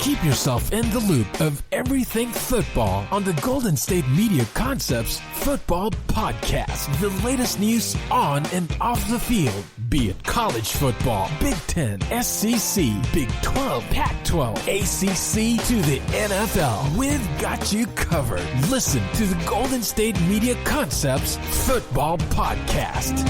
Keep yourself in the loop of everything football on the Golden State Media Concepts Football Podcast. The latest news on and off the field, be it college football, Big Ten, SEC, Big 12, Pac-12, ACC to the NFL. We've got you covered. Listen to the Golden State Media Concepts Football Podcast.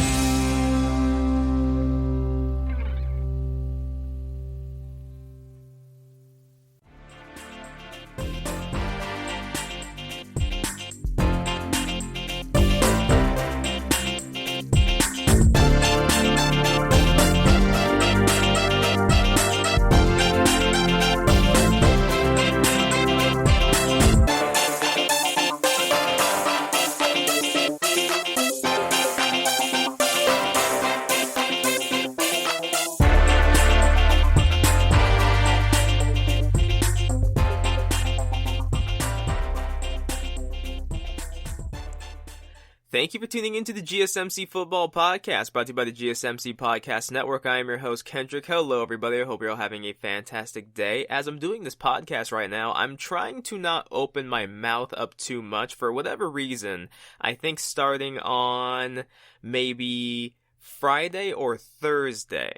Thank you for tuning into the GSMC Football Podcast, brought to you by the GSMC Podcast Network. I am your host, Kendrick. Hello, everybody. I hope you're all having a fantastic day. As I'm doing this podcast right now, I'm trying to not open my mouth up too much for whatever reason. I think starting on maybe Friday or Thursday,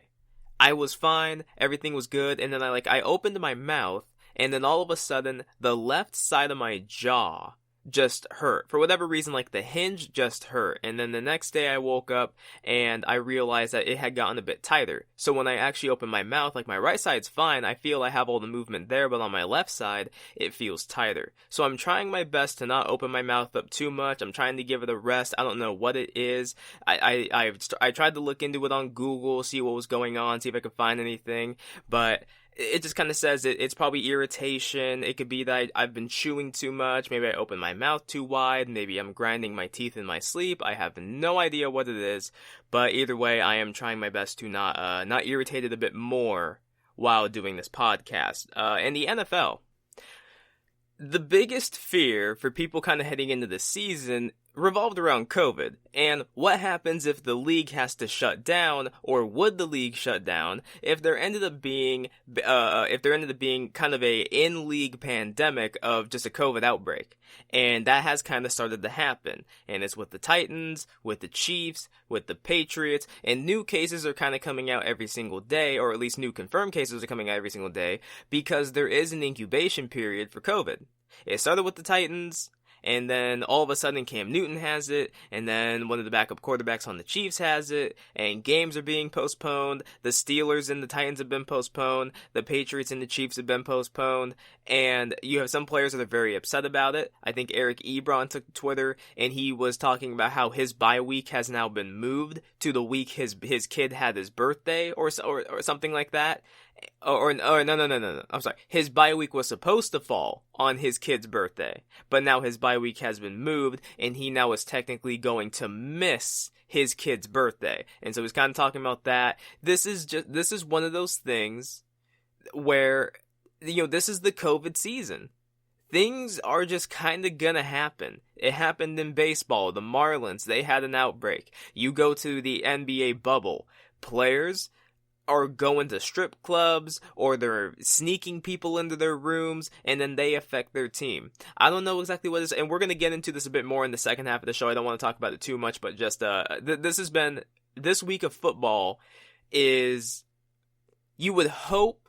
I was fine, everything was good, and then I opened my mouth, and then all of a sudden, the left side of my jaw just hurt. For whatever reason, the hinge just hurt. And then the next day I woke up and I realized that it had gotten a bit tighter. So when I actually open my mouth, my right side's fine, I feel I have all the movement there, but on my left side, it feels tighter. So I'm trying my best to not open my mouth up too much. I'm trying to give it a rest. I don't know what it is. I tried to look into it on Google, see what was going on, see if I could find anything, but it just kind of says it's probably irritation. It could be that I've been chewing too much. Maybe I opened my mouth too wide. Maybe I'm grinding my teeth in my sleep. I have no idea what it is. But either way, I am trying my best to not irritate it a bit more while doing this podcast. And the NFL. The biggest fear for people kind of heading into the season revolved around COVID, and what happens if the league has to shut down, or would the league shut down if there ended up being kind of a in-league pandemic of just a COVID outbreak. And that has kind of started to happen, and it's with the Titans, with the Chiefs, with the Patriots, and new cases are kind of coming out every single day, or at least new confirmed cases are coming out every single day, because there is an incubation period for COVID. It started with the Titans, and then all of a sudden Cam Newton has it, and then one of the backup quarterbacks on the Chiefs has it, and games are being postponed. The Steelers and the Titans have been postponed. The Patriots and the Chiefs have been postponed. And you have some players that are very upset about it. I think Eric Ebron took to Twitter, and he was talking about how his bye week has now been moved to the week his kid had his birthday, or something like that. No. I'm sorry. His bye week was supposed to fall on his kid's birthday, but now his bye week has been moved, and he now is technically going to miss his kid's birthday. And so he's kind of talking about that. This is one of those things where, this is the COVID season. Things are just kind of gonna happen. It happened in baseball. The Marlins, they had an outbreak. You go to the NBA bubble. Players are going to strip clubs, or they're sneaking people into their rooms, and then they affect their team. I don't know exactly what it is, and we're going to get into this a bit more in the second half of the show. I don't want to talk about it too much, but just, this week of football is, you would hope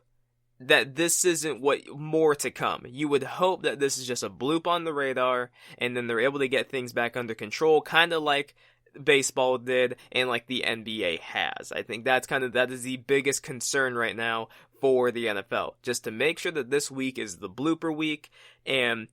that this isn't what more to come. You would hope that this is just a bloop on the radar, and then they're able to get things back under control, kind of like baseball did and like the NBA has. I think that is the biggest concern right now for the NFL, just to make sure that this week is the blooper week, and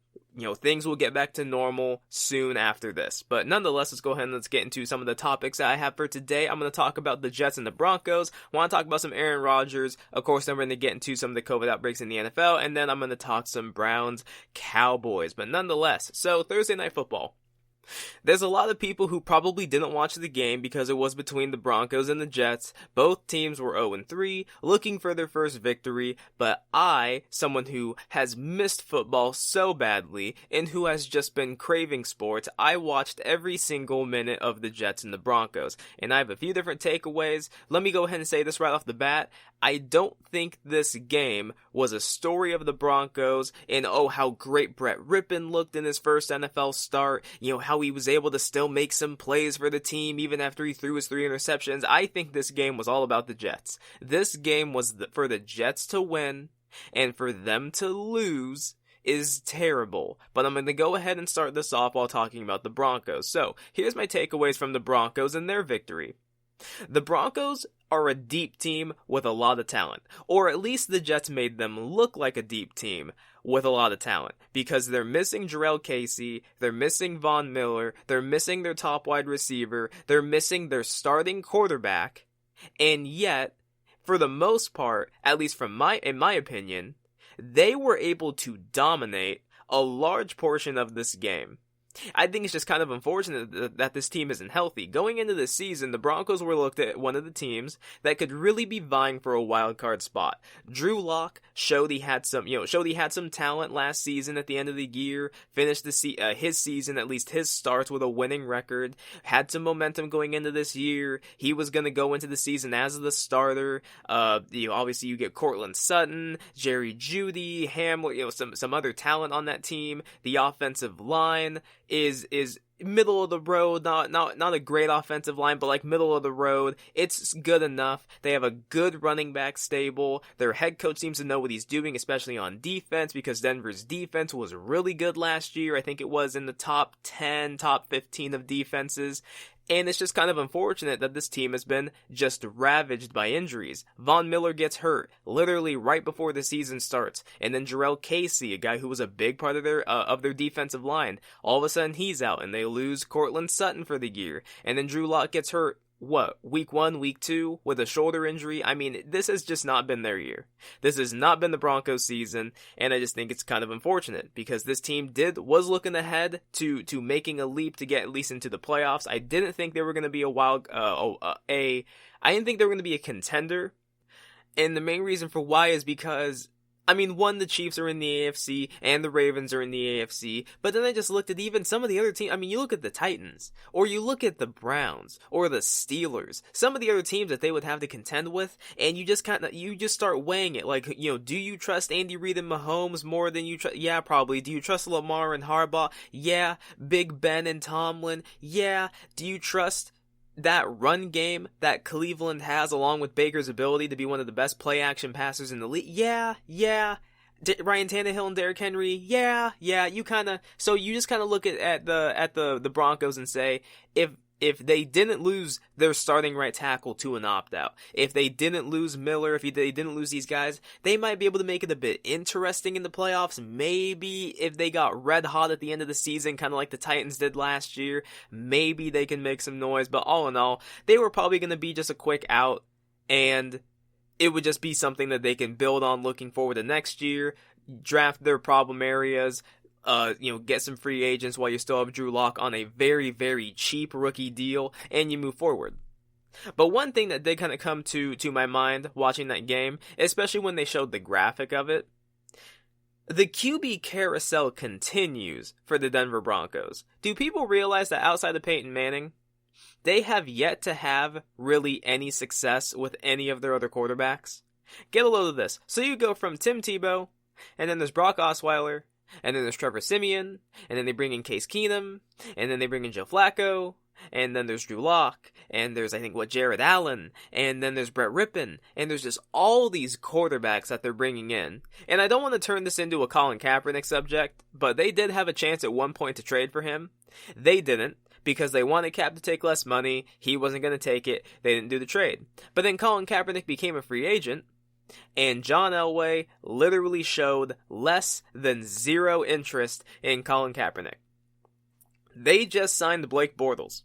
things will get back to normal soon after this. But nonetheless, let's go ahead and let's get into some of the topics that I have for today. I'm going to talk about the Jets and the Broncos. I want to talk about some Arron Rodgers. Of course, then we're going to get into some of the COVID outbreaks in the NFL, and then I'm going to talk some Browns Cowboys. But nonetheless, so Thursday Night Football. There's a lot of people who probably didn't watch the game because it was between the Broncos and the Jets. Both teams were 0-3, looking for their first victory, but I, someone who has missed football so badly and who has just been craving sports, I watched every single minute of the Jets and the Broncos, and I have a few different takeaways. Let me go ahead and say this right off the bat. I don't think this game was a story of the Broncos and, oh, how great Brett Rippon looked in his first NFL start, how he was able to still make some plays for the team even after he threw his 3 interceptions. I think this game was all about the Jets. This game was for the Jets to win, and for them to lose is terrible. But I'm going to go ahead and start this off while talking about the Broncos. So, here's my takeaways from the Broncos and their victory. The Broncos are a deep team with a lot of talent, or at least the Jets made them look like a deep team with a lot of talent, because they're missing Jarrell Casey, they're missing Von Miller, they're missing their top wide receiver, they're missing their starting quarterback, and yet, for the most part, at least in my opinion, they were able to dominate a large portion of this game. I think it's just kind of unfortunate that this team isn't healthy. Going into this season, the Broncos were looked at one of the teams that could really be vying for a wild card spot. Drew Lock showed he had some talent last season at the end of the year, finished his season, at least his starts, with a winning record, had some momentum going into this year. He was going to go into the season as the starter. Obviously you get Cortland Sutton, Jerry Jeudy, Hamler, some other talent on that team. The offensive line is middle of the road, not a great offensive line, but like middle of the road. It's good enough. They have a good running back stable. Their head coach seems to know what he's doing, especially on defense, because Denver's defense was really good last year. I think it was in the top 10, top 15 of defenses. And it's just kind of unfortunate that this team has been just ravaged by injuries. Von Miller gets hurt literally right before the season starts. And then Jarrell Casey, a guy who was a big part of their defensive line, all of a sudden he's out and they lose Cortland Sutton for the year. And then Drew Lock gets hurt, week 1, week 2 with a shoulder injury? I mean, this has just not been their year. This has not been the Broncos season, and I just think it's kind of unfortunate because this team was looking ahead to making a leap to get at least into the playoffs. I didn't think they were going to be I didn't think they were going to be a contender, and the main reason for why is because, I mean, one, the Chiefs are in the AFC, and the Ravens are in the AFC, but then I just looked at even some of the other teams. I mean, you look at the Titans, or you look at the Browns, or the Steelers, some of the other teams that they would have to contend with, and you just start weighing it, like, do you trust Andy Reid and Mahomes more than you trust? Yeah, probably. Do you trust Lamar and Harbaugh? Yeah. Big Ben and Tomlin? Yeah. Do you trust that run game that Cleveland has, along with Baker's ability to be one of the best play-action passers in the league? Yeah. Ryan Tannehill and Derrick Henry? Yeah. You just kind of look at the Broncos and say, if they didn't lose their starting right tackle to an opt-out, if they didn't lose Miller, if they didn't lose these guys, they might be able to make it a bit interesting in the playoffs. Maybe if they got red hot at the end of the season, kind of like the Titans did last year, maybe they can make some noise. But all in all, they were probably going to be just a quick out, and it would just be something that they can build on looking forward to next year, draft their problem areas, get some free agents while you still have Drew Lock on a very, very cheap rookie deal, and you move forward. But one thing that did kind of come to my mind watching that game, especially when they showed the graphic of it, the QB carousel continues for the Denver Broncos. Do people realize that outside of Peyton Manning, they have yet to have really any success with any of their other quarterbacks? Get a load of this. So you go from Tim Tebow, and then there's Brock Osweiler, and then there's Trevor Siemian, and then they bring in Case Keenum, and then they bring in Joe Flacco, and then there's Drew Lock, and there's, Jared Allen, and then there's Brett Rippon, and there's just all these quarterbacks that they're bringing in. And I don't want to turn this into a Colin Kaepernick subject, but they did have a chance at one point to trade for him. They didn't, because they wanted Cap to take less money. He wasn't going to take it. They didn't do the trade. But then Colin Kaepernick became a free agent, and John Elway literally showed less than zero interest in Colin Kaepernick. They just signed Blake Bortles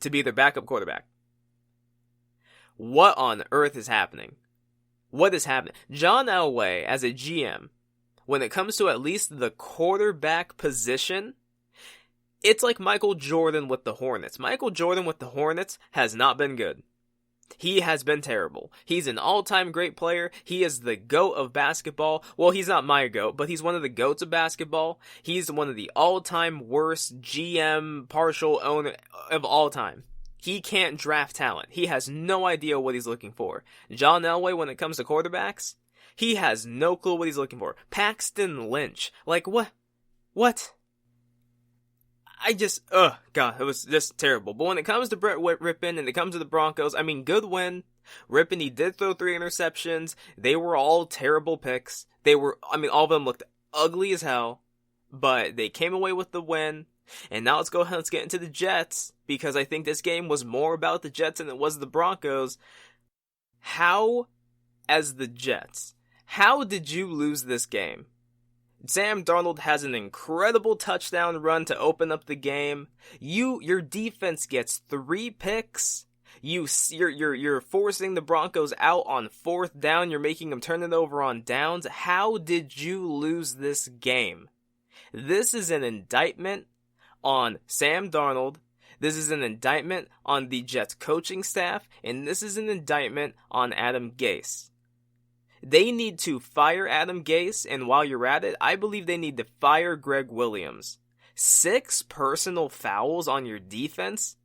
to be their backup quarterback. What on earth is happening? What is happening? John Elway, as a GM, when it comes to at least the quarterback position, it's like Michael Jordan with the Hornets. Michael Jordan with the Hornets has not been good. He has been terrible. He's an all-time great player. He is the GOAT of basketball. Well, he's not my GOAT, but he's one of the GOATs of basketball. He's one of the all-time worst GM partial owner of all time. He can't draft talent. He has no idea what he's looking for. John Elway, when it comes to quarterbacks, he has no clue what he's looking for. Paxton Lynch. Like, what? What? God, it was just terrible. But when it comes to Brett Rippon and it comes to the Broncos, I mean, good win. Rippon, he did throw 3 interceptions. They were all terrible picks. All of them looked ugly as hell. But they came away with the win. And now let's get into the Jets, because I think this game was more about the Jets than it was the Broncos. As the Jets, how did you lose this game? Sam Darnold has an incredible touchdown run to open up the game. Your defense gets 3 picks. You're forcing the Broncos out on 4th down. You're making them turn it over on downs. How did you lose this game? This is an indictment on Sam Darnold. This is an indictment on the Jets coaching staff, and this is an indictment on Adam Gase. They need to fire Adam Gase, and while you're at it, I believe they need to fire Greg Williams. 6 personal fouls on your defense,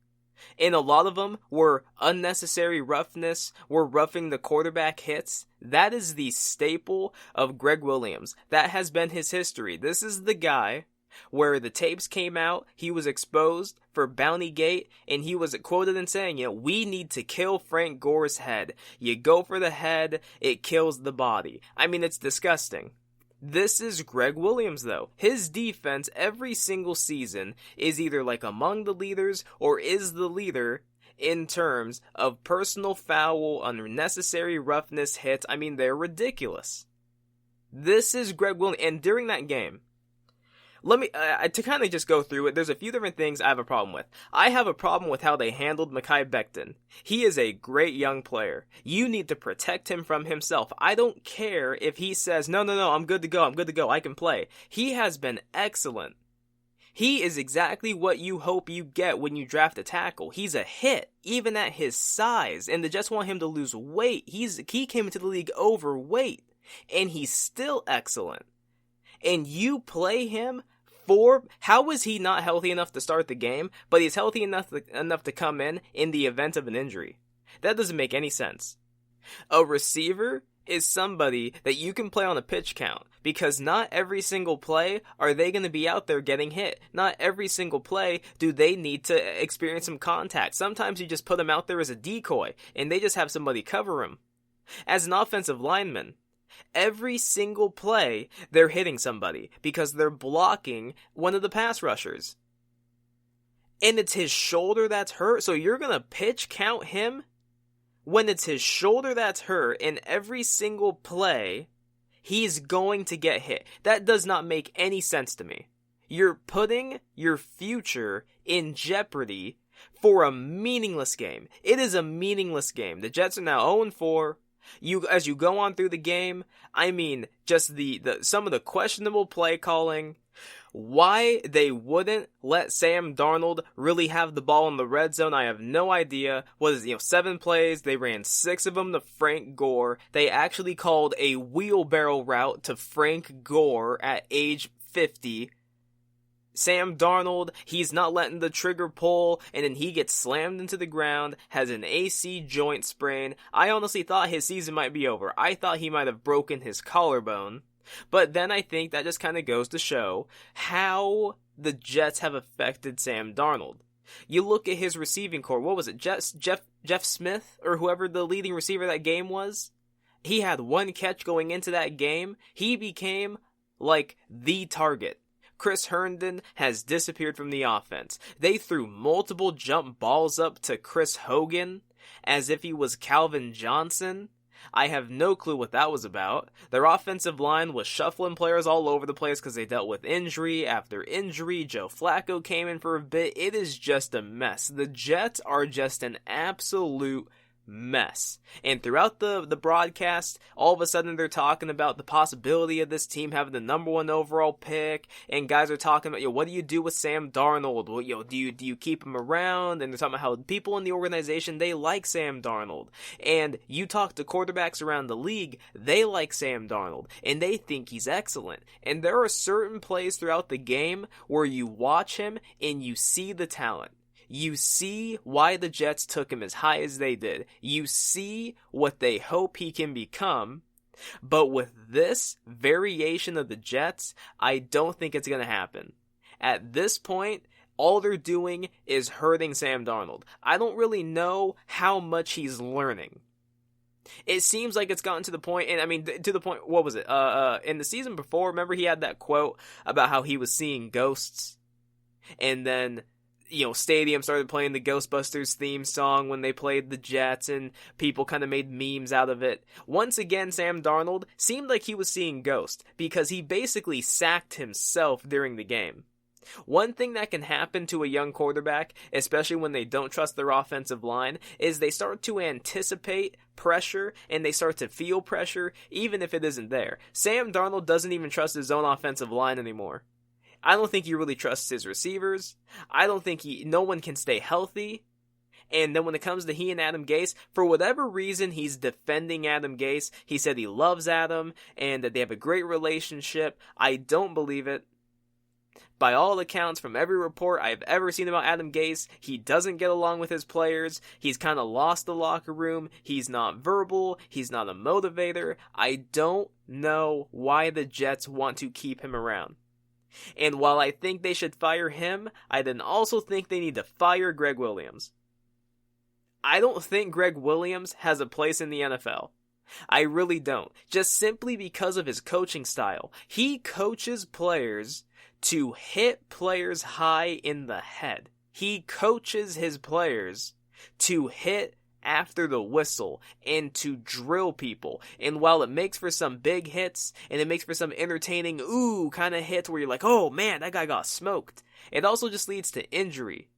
and a lot of them were unnecessary roughness, were roughing the quarterback hits. That is the staple of Greg Williams. That has been his history. This is the guy where the tapes came out, he was exposed for Bounty Gate, and he was quoted in saying, we need to kill Frank Gore's head. You go for the head, it kills the body. I mean, it's disgusting. This is Greg Williams, though. His defense every single season is either like among the leaders or is the leader in terms of personal foul, unnecessary roughness hits. I mean, they're ridiculous. This is Greg Williams, and during that game, to kind of just go through it, there's a few different things I have a problem with. I have a problem with how they handled Mekhi Becton. He is a great young player. You need to protect him from himself. I don't care if he says, no, I'm good to go, I can play. He has been excellent. He is exactly what you hope you get when you draft a tackle. He's a hit, even at his size, and the Jets want him to lose weight. He came into the league overweight, and he's still excellent. And you play him how is he not healthy enough to start the game, but he's healthy enough to come in the event of an injury? That doesn't make any sense. A receiver is somebody that you can play on a pitch count, because not every single play are they going to be out there getting hit. Not every single play do they need to experience some contact. Sometimes you just put them out there as a decoy, and they just have somebody cover him. As an offensive lineman, every single play, they're hitting somebody because they're blocking one of the pass rushers. And it's his shoulder that's hurt, so you're going to pitch count him when it's his shoulder that's hurt, and every single play, he's going to get hit. That does not make any sense to me. You're putting your future in jeopardy for a meaningless game. It is a meaningless game. The Jets are now 0-4. As you go on through the game, I mean, just some of the questionable play calling, why they wouldn't let Sam Darnold really have the ball in the red zone, I have no idea. 7 plays, they ran 6 of them to Frank Gore. They actually called a wheelbarrow route to Frank Gore at age 50. Sam Darnold, he's not letting the trigger pull, and then he gets slammed into the ground, has an AC joint sprain. I honestly thought his season might be over. I thought he might have broken his collarbone. But then I think that just kind of goes to show how the Jets have affected Sam Darnold. You look at his receiving core. What was it? Jeff Smith, or whoever the leading receiver that game was? He had 1 catch going into that game. He became like the target. Chris Herndon has disappeared from the offense. They threw multiple jump balls up to Chris Hogan as if he was Calvin Johnson. I have no clue what that was about. Their offensive line was shuffling players all over the place because they dealt with injury after injury. Joe Flacco came in for a bit. It is just a mess. The Jets are just an absolute mess. And throughout the broadcast, all of a sudden they're talking about the possibility of this team having the number 1 overall pick, and guys are talking about, what do you do with Sam Darnold? Well, do you keep him around? And they're talking about how people in the organization, they like Sam Darnold. And you talk to quarterbacks around the league, they like Sam Darnold, and they think he's excellent. And there are certain plays throughout the game where you watch him and you see the talent. You see why the Jets took him as high as they did. You see what they hope he can become. But with this variation of the Jets, I don't think it's going to happen. At this point, all they're doing is hurting Sam Darnold. I don't really know how much he's learning. It seems like it's gotten to the point, and I mean, to the point, what was it? In the season before, remember he had that quote about how he was seeing ghosts? And then, Stadium started playing the Ghostbusters theme song when they played the Jets, and people kind of made memes out of it. Once again, Sam Darnold seemed like he was seeing ghosts, because he basically sacked himself during the game. One thing that can happen to a young quarterback, especially when they don't trust their offensive line, is they start to anticipate pressure and they start to feel pressure even if it isn't there. Sam Darnold doesn't even trust his own offensive line anymore. I don't think he really trusts his receivers. I don't think no one can stay healthy. And then when it comes to he and Adam Gase, for whatever reason, he's defending Adam Gase. He said he loves Adam and that they have a great relationship. I don't believe it. By all accounts, from every report I've ever seen about Adam Gase, he doesn't get along with his players. He's kind of lost the locker room. He's not verbal. He's not a motivator. I don't know why the Jets want to keep him around. And while I think they should fire him, I then also think they need to fire Greg Williams. I don't think Greg Williams has a place in the NFL. I really don't. Just simply because of his coaching style. He coaches players to hit players high in the head. He coaches his players to hit after the whistle and to drill people. And while it makes for some big hits and it makes for some entertaining kind of hits where you're like, oh man, that guy got smoked, it also just leads to injury.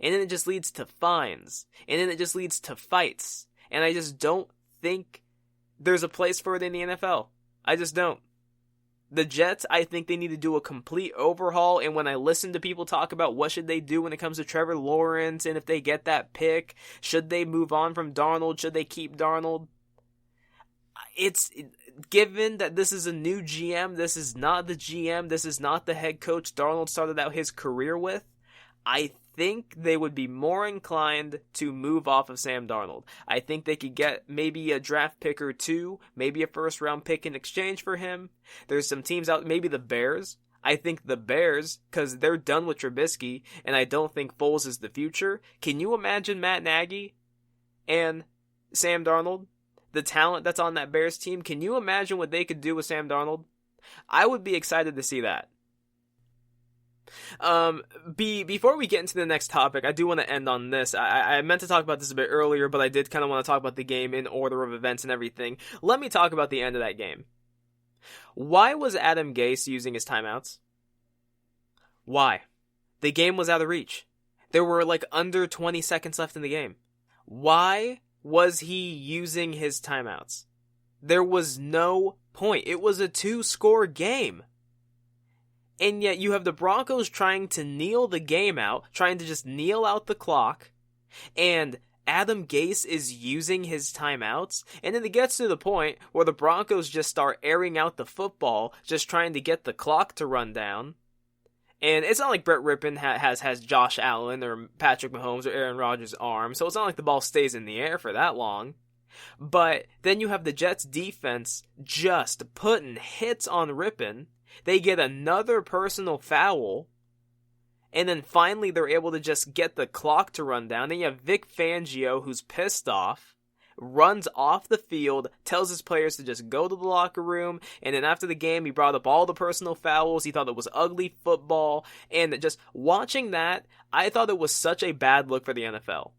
And then it just leads to fines. And then it just leads to fights. And I just don't think there's a place for it in the NFL. I just don't. The Jets, I think they need to do a complete overhaul, and when I listen to people talk about what should they do when it comes to Trevor Lawrence, and if they get that pick, should they move on from Darnold, should they keep Darnold? It's, given that this is a new GM, this is not the GM, this is not the head coach Darnold started out his career with, I think they would be more inclined to move off of Sam Darnold. I think they could get maybe a draft pick or two, maybe a first round pick in exchange for him. There's some teams out, maybe the Bears. I think the Bears, because they're done with Trubisky, and I don't think Foles is the future. Can you imagine Matt Nagy and Sam Darnold? The talent that's on that Bears team, can you imagine what they could do with Sam Darnold? I would be excited to see that. Before we get into the next topic, I do want to end on this. I meant to talk about this a bit earlier, but I did kind of want to talk about the game in order of events and everything. Let me talk about the end of that game. Why was Adam Gase using his timeouts? Why? The game was out of reach. There were under 20 seconds left in the game. Why was he using his timeouts? There was no point. It was a 2-score game. And yet you have the Broncos trying to kneel the game out, trying to just kneel out the clock, and Adam Gase is using his timeouts, and then it gets to the point where the Broncos just start airing out the football, just trying to get the clock to run down. And it's not like Brett Rippon has Josh Allen or Patrick Mahomes or Arron Rodgers' arm, so it's not like the ball stays in the air for that long. But then you have the Jets defense just putting hits on Rippon. They get another personal foul, and then finally they're able to just get the clock to run down. Then you have Vic Fangio, who's pissed off, runs off the field, tells his players to just go to the locker room, and then after the game he brought up all the personal fouls. He thought it was ugly football, and just watching that, I thought it was such a bad look for the NFL.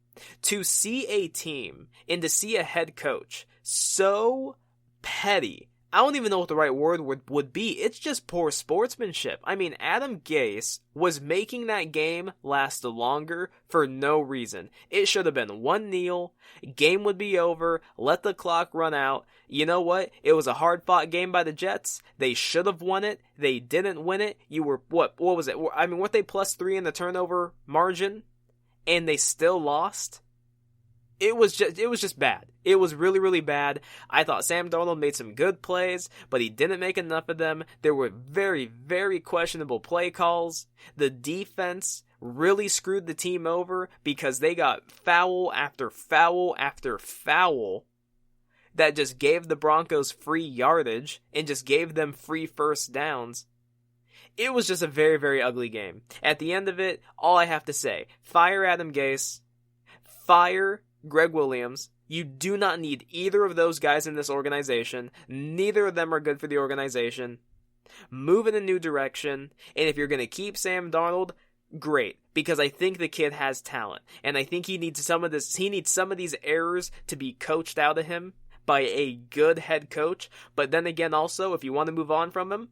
To see a team and to see a head coach so petty, I don't even know what the right word would be. It's just poor sportsmanship. I mean, Adam Gase was making that game last longer for no reason. It should have been one kneel, game would be over, let the clock run out. You know what? It was a hard-fought game by the Jets. They should have won it. They didn't win it. You were, what was it? I mean, weren't they +3 in the turnover margin? And they still lost? It was just bad. It was really, really bad. I thought Sam Darnold made some good plays, but he didn't make enough of them. There were very, very questionable play calls. The defense really screwed the team over because they got foul after foul after foul that just gave the Broncos free yardage and just gave them free first downs. It was just a very, very ugly game. At the end of it, all I have to say, fire Adam Gase, fire Greg Williams. You do not need either of those guys in this organization. Neither of them are good for the organization. Move in a new direction. And if you're going to keep Sam Darnold, great. Because I think the kid has talent. And I think he needs some of these errors to be coached out of him by a good head coach. But then again, also, if you want to move on from him,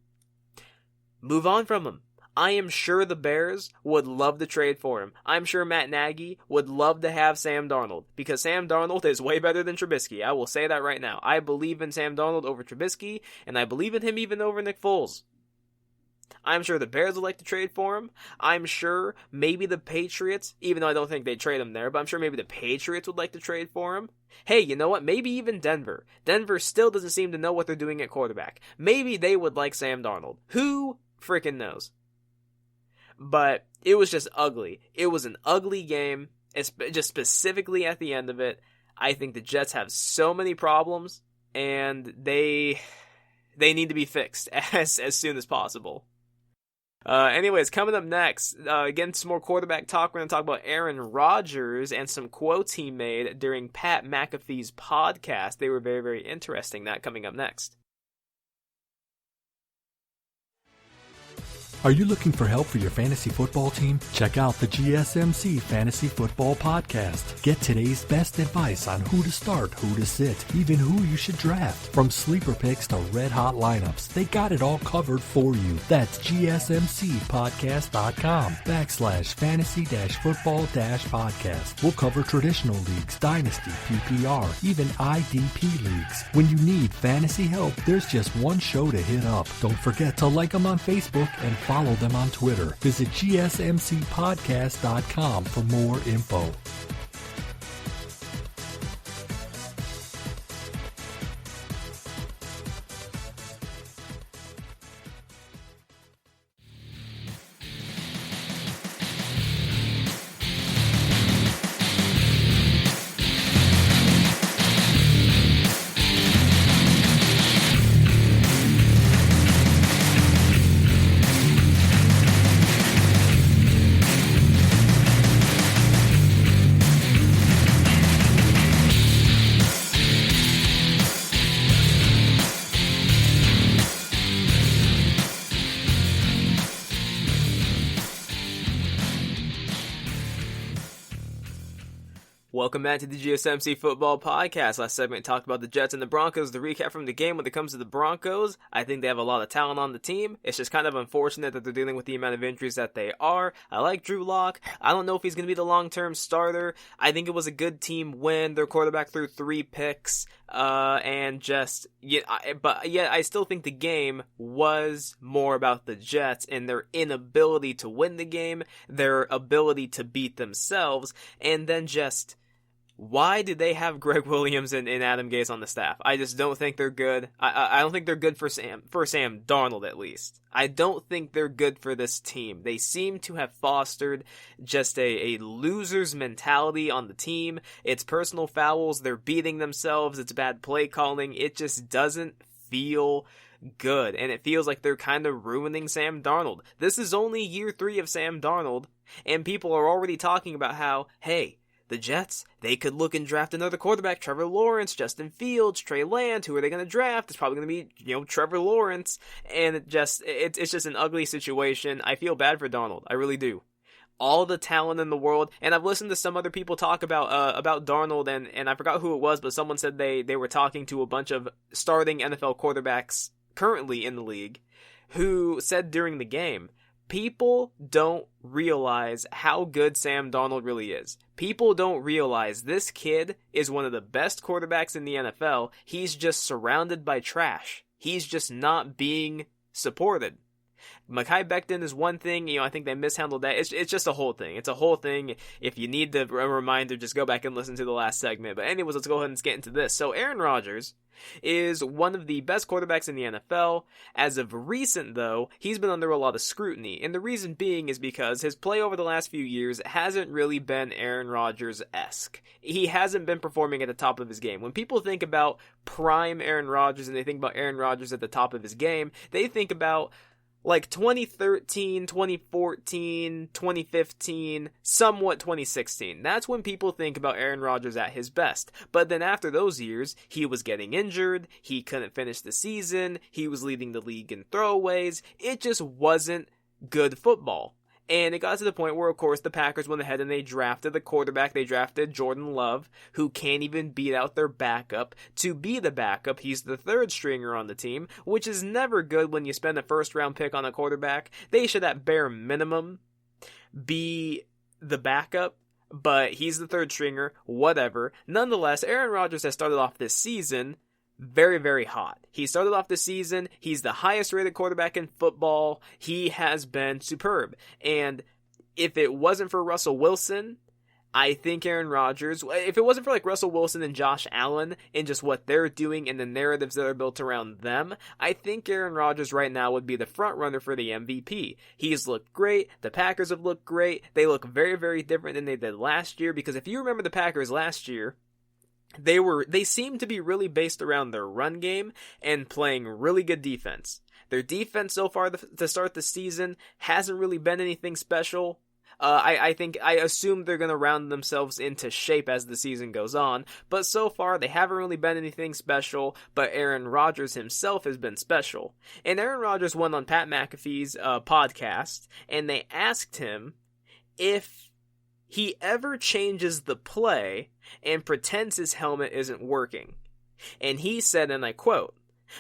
move on from him. I am sure the Bears would love to trade for him. I'm sure Matt Nagy would love to have Sam Darnold, because Sam Darnold is way better than Trubisky. I will say that right now. I believe in Sam Darnold over Trubisky, and I believe in him even over Nick Foles. I'm sure the Bears would like to trade for him. I'm sure maybe the Patriots, even though I don't think they'd trade him there, but I'm sure maybe the Patriots would like to trade for him. Hey, you know what? Maybe even Denver. Denver still doesn't seem to know what they're doing at quarterback. Maybe they would like Sam Darnold. Who freaking knows? But it was just ugly. It was an ugly game, just specifically at the end of it. I think the Jets have so many problems, and they need to be fixed as soon as possible. Anyways, coming up next, again, some more quarterback talk. We're going to talk about Arron Rodgers and some quotes he made during Pat McAfee's podcast. They were very, very interesting. That coming up next. Are you looking for help for your fantasy football team? Check out the GSMC Fantasy Football Podcast. Get today's best advice on who to start, who to sit, even who you should draft. From sleeper picks to red-hot lineups, they got it all covered for you. That's gsmcpodcast.com/fantasy-football-podcast. We'll cover traditional leagues, dynasty, PPR, even IDP leagues. When you need fantasy help, there's just one show to hit up. Don't forget to like them on Facebook and follow them on Twitter. Visit gsmcpodcast.com for more info. Welcome back to the GSMC Football Podcast. Last segment talked about the Jets and the Broncos. The recap from the game when it comes to the Broncos, I think they have a lot of talent on the team. It's just kind of unfortunate that they're dealing with the amount of injuries that they are. I like Drew Lock. I don't know if he's going to be the long-term starter. I think it was a good team win. Their quarterback threw 3 picks. But I still think the game was more about the Jets and their inability to win the game, their ability to beat themselves, and then just why did they have Greg Williams and Adam Gase on the staff? I just don't think they're good. I don't think they're good for Sam Darnold, at least. I don't think they're good for this team. They seem to have fostered just a loser's mentality on the team. It's personal fouls. They're beating themselves. It's bad play calling. It just doesn't feel good. And it feels like they're kind of ruining Sam Darnold. This is only year 3 of Sam Darnold, and people are already talking about how, hey, the Jets, they could look and draft another quarterback, Trevor Lawrence, Justin Fields, Trey Lance. Who are they going to draft? It's probably going to be, Trevor Lawrence. And it's just an ugly situation. I feel bad for Darnold. I really do. All the talent in the world, and I've listened to some other people talk about Darnold, and I forgot who it was, but someone said they were talking to a bunch of starting NFL quarterbacks currently in the league, who said during the game, people don't realize how good Sam Darnold really is. People don't realize this kid is one of the best quarterbacks in the NFL. He's just surrounded by trash. He's just not being supported. Mekhi Becton is one thing, I think they mishandled that. It's just a whole thing. It's a whole thing. If you need a reminder, just go back and listen to the last segment. But anyways, let's go ahead and get into this. So Arron Rodgers is one of the best quarterbacks in the NFL. As of recent, though, he's been under a lot of scrutiny. And the reason being is because his play over the last few years hasn't really been Arron Rodgers-esque. He hasn't been performing at the top of his game. When people think about prime Arron Rodgers and they think about Arron Rodgers at the top of his game, they think about like 2013, 2014, 2015, somewhat 2016. That's when people think about Arron Rodgers at his best. But then after those years, he was getting injured, he couldn't finish the season, he was leading the league in throwaways. It just wasn't good football. And it got to the point where, of course, the Packers went ahead and they drafted the quarterback. They drafted Jordan Love, who can't even beat out their backup to be the backup. He's the third stringer on the team, which is never good when you spend a first-round pick on a quarterback. They should, at bare minimum, be the backup. But he's the third stringer, whatever. Nonetheless, Arron Rodgers has started off this season very, very hot. He started off the season, he's the highest rated quarterback in football, he has been superb. And if it wasn't for Russell Wilson, I think Arron Rodgers, if it wasn't for like Russell Wilson and Josh Allen and just what they're doing and the narratives that are built around them, I think Arron Rodgers right now would be the front runner for the MVP. He's looked great, the Packers have looked great, they look very, very different than they did last year, because if you remember the Packers last year, they seemed to be really based around their run game and playing really good defense. Their defense so far to start the season hasn't really been anything special. I assume they're going to round themselves into shape as the season goes on, but so far they haven't really been anything special, but Arron Rodgers himself has been special. And Arron Rodgers went on Pat McAfee's podcast, and they asked him if he ever changes the play and pretends his helmet isn't working. And he said, and I quote,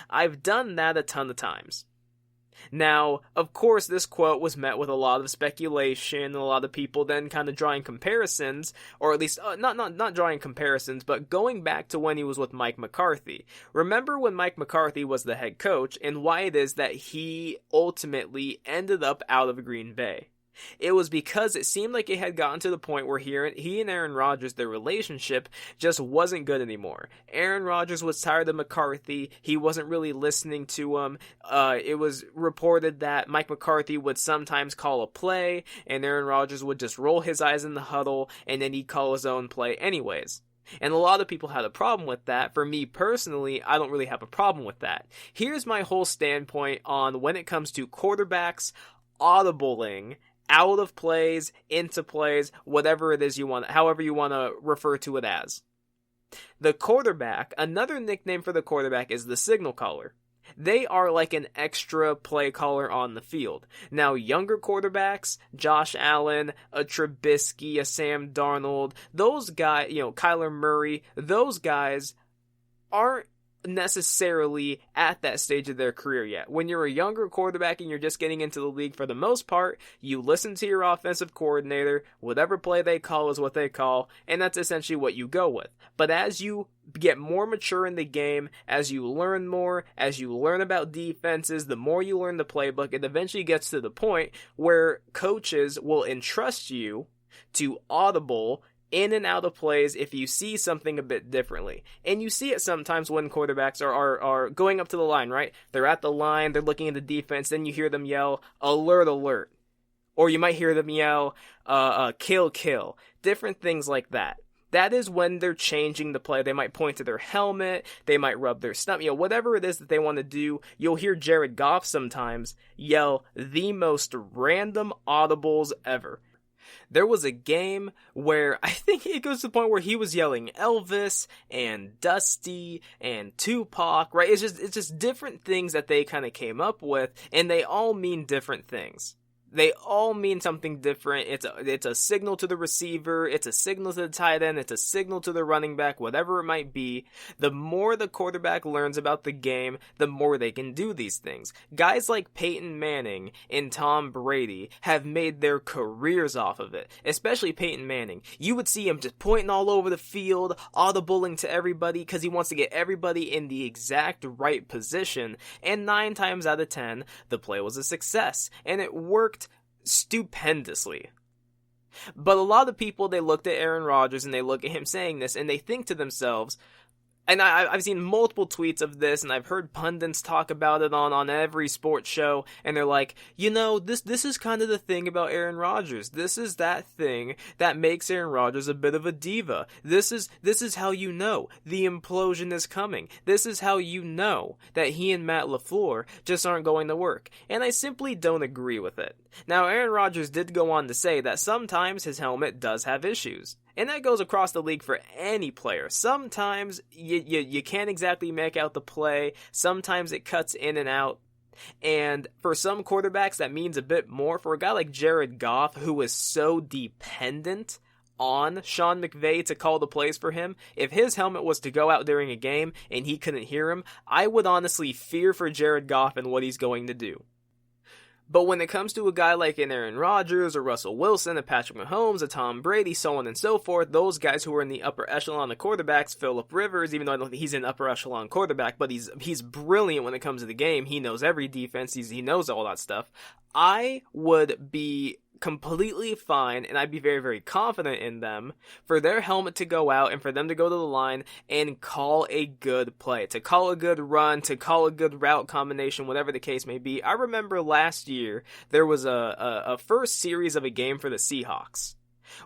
"I've done that a ton of times." Now, of course, this quote was met with a lot of speculation, and a lot of people then kind of drawing comparisons, or at least, not drawing comparisons, but going back to when he was with Mike McCarthy. Remember when Mike McCarthy was the head coach, and why it is that he ultimately ended up out of Green Bay. It was because it seemed like it had gotten to the point where he and Arron Rodgers, their relationship just wasn't good anymore. Arron Rodgers was tired of McCarthy. He wasn't really listening to him. It was reported that Mike McCarthy would sometimes call a play, and Arron Rodgers would just roll his eyes in the huddle, and then he'd call his own play anyways. And a lot of people had a problem with that. For me personally, I don't really have a problem with that. Here's my whole standpoint on when it comes to quarterbacks audibling out of plays, into plays, whatever it is you want, however you want to refer to it as. The quarterback, another nickname for the quarterback is the signal caller. They are like an extra play caller on the field. Now, younger quarterbacks, Josh Allen, a Trubisky, a Sam Darnold, those guys, Kyler Murray, those guys aren't necessarily at that stage of their career yet. When you're a younger quarterback and you're just getting into the league, for the most part, you listen to your offensive coordinator, whatever play they call is what they call, and that's essentially what you go with. But as you get more mature in the game, as you learn more, as you learn about defenses, the more you learn the playbook, it eventually gets to the point where coaches will entrust you to audible in and out of plays if you see something a bit differently. And you see it sometimes when quarterbacks are going up to the line, right? They're at the line, they're looking at the defense, then you hear them yell, "Alert, alert." Or you might hear them yell, "Kill, kill." Different things like that. That is when they're changing the play. They might point to their helmet, they might rub their stomach, whatever it is that they want to do. You'll hear Jared Goff sometimes yell the most random audibles ever. There was a game where I think it goes to the point where he was yelling Elvis and Dusty and Tupac, right? It's just different things that they kind of came up with, and they all mean different things. They all mean something different. It's a signal to the receiver, it's a signal to the tight end, it's a signal to the running back, whatever it might be. The more the quarterback learns about the game, the more they can do these things. Guys like Peyton Manning and Tom Brady have made their careers off of it, especially Peyton Manning. You would see him just pointing all over the field, audibling to everybody because he wants to get everybody in the exact right position, and 9 times out of 10, the play was a success, and it worked stupendously. But a lot of people, they looked at Arron Rodgers and they look at him saying this and they think to themselves, and I've seen multiple tweets of this, and I've heard pundits talk about it on every sports show, and they're like, this is kind of the thing about Arron Rodgers. This is that thing that makes Arron Rodgers a bit of a diva. This is how you know the implosion is coming. This is how you know that he and Matt LaFleur just aren't going to work. And I simply don't agree with it. Now, Arron Rodgers did go on to say that sometimes his helmet does have issues. And that goes across the league for any player. Sometimes you can't exactly make out the play. Sometimes it cuts in and out. And for some quarterbacks, that means a bit more. For a guy like Jared Goff, who is so dependent on Sean McVay to call the plays for him, if his helmet was to go out during a game and he couldn't hear him, I would honestly fear for Jared Goff and what he's going to do. But when it comes to a guy like an Arron Rodgers, or Russell Wilson, a Patrick Mahomes, a Tom Brady, so on and so forth, those guys who are in the upper echelon of quarterbacks, Phillip Rivers, even though I don't think he's an upper echelon quarterback, but he's brilliant when it comes to the game. He knows every defense, he knows all that stuff. I would be completely fine, and I'd be very, very confident in them for their helmet to go out and for them to go to the line and call a good play, to call a good run, to call a good route combination, whatever the case may be. I remember last year there was a first series of a game for the Seahawks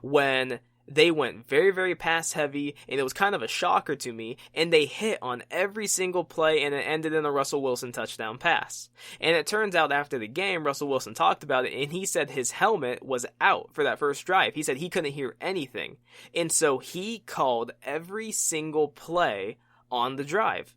when they went very, very pass heavy, and it was kind of a shocker to me, and they hit on every single play, and it ended in a Russell Wilson touchdown pass. And it turns out after the game, Russell Wilson talked about it, and he said his helmet was out for that first drive. He said he couldn't hear anything. And so he called every single play on the drive.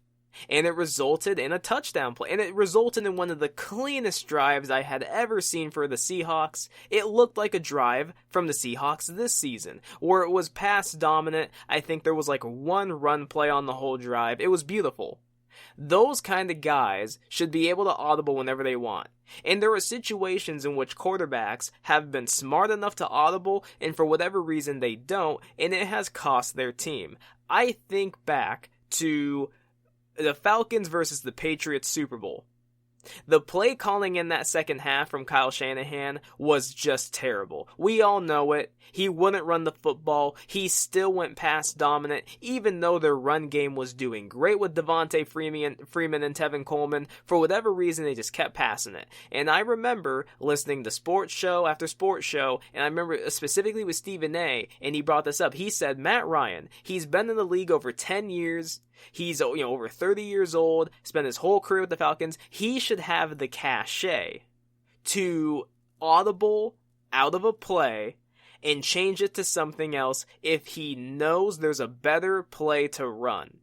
And it resulted in a touchdown play. And it resulted in one of the cleanest drives I had ever seen for the Seahawks. It looked like a drive from the Seahawks this season, where it was pass dominant. I think there was like one run play on the whole drive. It was beautiful. Those kind of guys should be able to audible whenever they want. And there are situations in which quarterbacks have been smart enough to audible, and for whatever reason they don't, and it has cost their team. I think back to the Falcons versus the Patriots Super Bowl. The play calling in that second half from Kyle Shanahan was just terrible. We all know it. He wouldn't run the football. He still went pass dominant, even though their run game was doing great with Devontae Freeman and Tevin Coleman. For whatever reason, they just kept passing it. And I remember listening to sports show after sports show, and I remember specifically with Stephen A., and he brought this up. He said, Matt Ryan, he's been in the league over 10 years. He's over 30 years old, spent his whole career with the Falcons. He should have the cachet to audible out of a play and change it to something else if he knows there's a better play to run.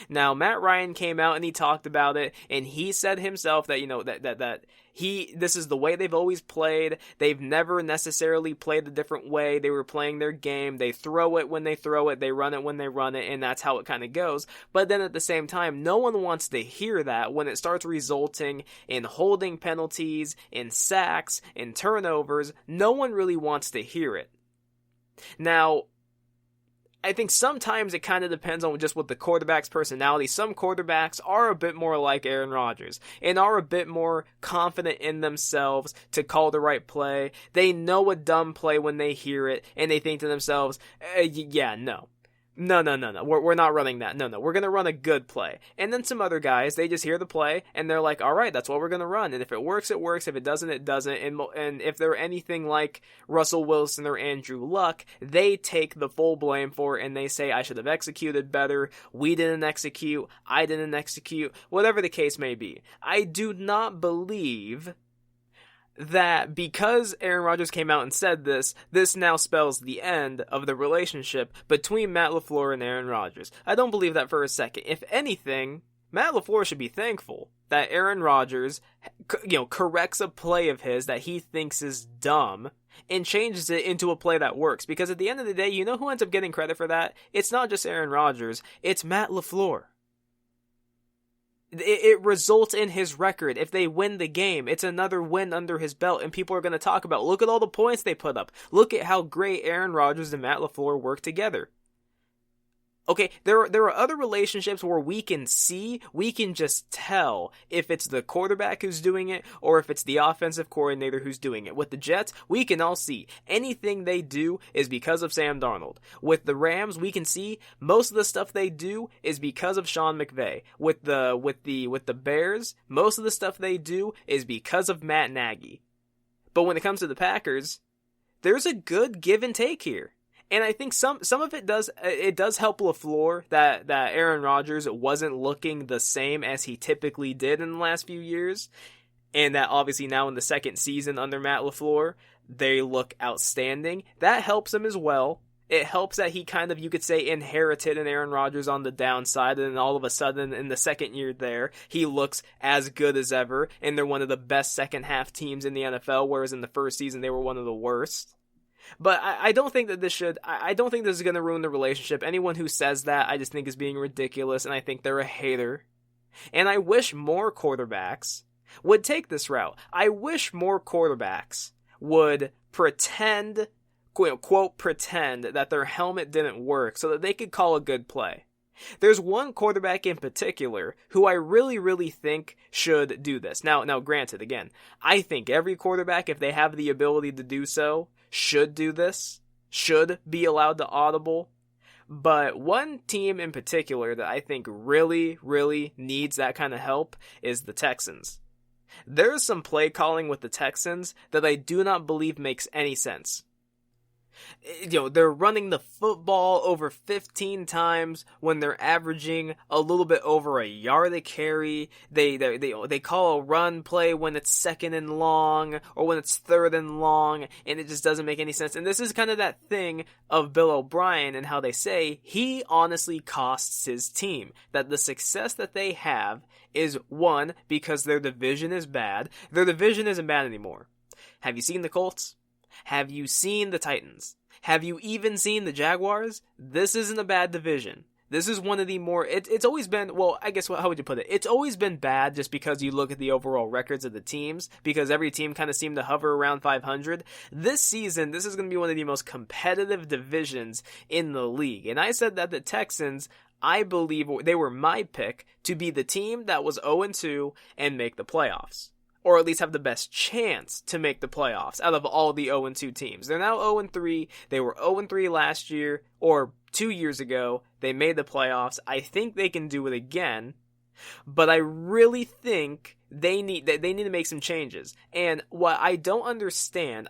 Now, Matt Ryan came out and he talked about it, and he said himself that, this is the way they've always played. They've never necessarily played a different way. They were playing their game. They throw it when they throw it. They run it when they run it, and that's how it kind of goes. But then at the same time, no one wants to hear that when it starts resulting in holding penalties, in sacks, in turnovers. No one really wants to hear it. Now, I think sometimes it kind of depends on just what the quarterback's personality. Some quarterbacks are a bit more like Arron Rodgers and are a bit more confident in themselves to call the right play. They know a dumb play when they hear it, and they think to themselves, no. No. We're not running that. No. We're going to run a good play. And then some other guys, they just hear the play, and they're like, all right, that's what we're going to run. And if it works, it works. If it doesn't, it doesn't. And if they're anything like Russell Wilson or Andrew Luck, they take the full blame for it, and they say, I should have executed better. We didn't execute. I didn't execute. Whatever the case may be. I do not believe that because Arron Rodgers came out and said this now spells the end of the relationship between Matt LaFleur and Arron Rodgers. I don't believe that for a second. If anything, Matt LaFleur should be thankful that Arron Rodgers, corrects a play of his that he thinks is dumb and changes it into a play that works. Because at the end of the day, you know who ends up getting credit for that? It's not just Arron Rodgers, it's Matt LaFleur. It results in his record. If they win the game, it's another win under his belt, and people are going to talk about, look at all the points they put up. Look at how great Arron Rodgers and Matt LaFleur work together. Okay, there are other relationships where we can just tell if it's the quarterback who's doing it or if it's the offensive coordinator who's doing it. With the Jets, we can all see anything they do is because of Sam Darnold. With the Rams, we can see most of the stuff they do is because of Sean McVay. With the Bears, most of the stuff they do is because of Matt Nagy. But when it comes to the Packers, there's a good give and take here. And I think some of it does help LaFleur that Arron Rodgers wasn't looking the same as he typically did in the last few years, and that obviously now in the second season under Matt LaFleur, they look outstanding. That helps him as well. It helps that he kind of, you could say, inherited an Arron Rodgers on the downside, and then all of a sudden in the second year there, he looks as good as ever, and they're one of the best second half teams in the NFL, whereas in the first season they were one of the worst. But I don't think that I don't think this is going to ruin the relationship. Anyone who says that, I just think is being ridiculous, and I think they're a hater. And I wish more quarterbacks would take this route. I wish more quarterbacks would pretend, quote, pretend that their helmet didn't work so that they could call a good play. There's one quarterback in particular who I really, really think should do this. Now, granted, again, I think every quarterback, if they have the ability to do so, should do this, should be allowed to audible. But one team in particular that I think really, really needs that kind of help is the Texans. There's some play calling with the Texans that I do not believe makes any sense. They're running the football over 15 times when they're averaging a little bit over a yard a carry. They call a run play when it's second and long or when it's third and long, and it just doesn't make any sense. And this is kind of that thing of Bill O'Brien and how they say he honestly costs his team. That the success that they have is, one, because their division is bad. Their division isn't bad anymore. Have you seen the Colts? Have you seen the Titans? Have you even seen the Jaguars? This isn't a bad division. This is one of the more... It's always been... Well, I guess, how would you put it? It's always been bad just because you look at the overall records of the teams, because every team kind of seemed to hover around 500. This season, this is going to be one of the most competitive divisions in the league. And I said that the Texans, I believe, they were my pick to be the team that was 0-2 and make the playoffs. Or at least have the best chance to make the playoffs out of all the 0-2 teams. They're now 0-3. They were 0-3 last year, or 2 years ago. They made the playoffs. I think they can do it again. But I really think they need to make some changes. And what I do not understand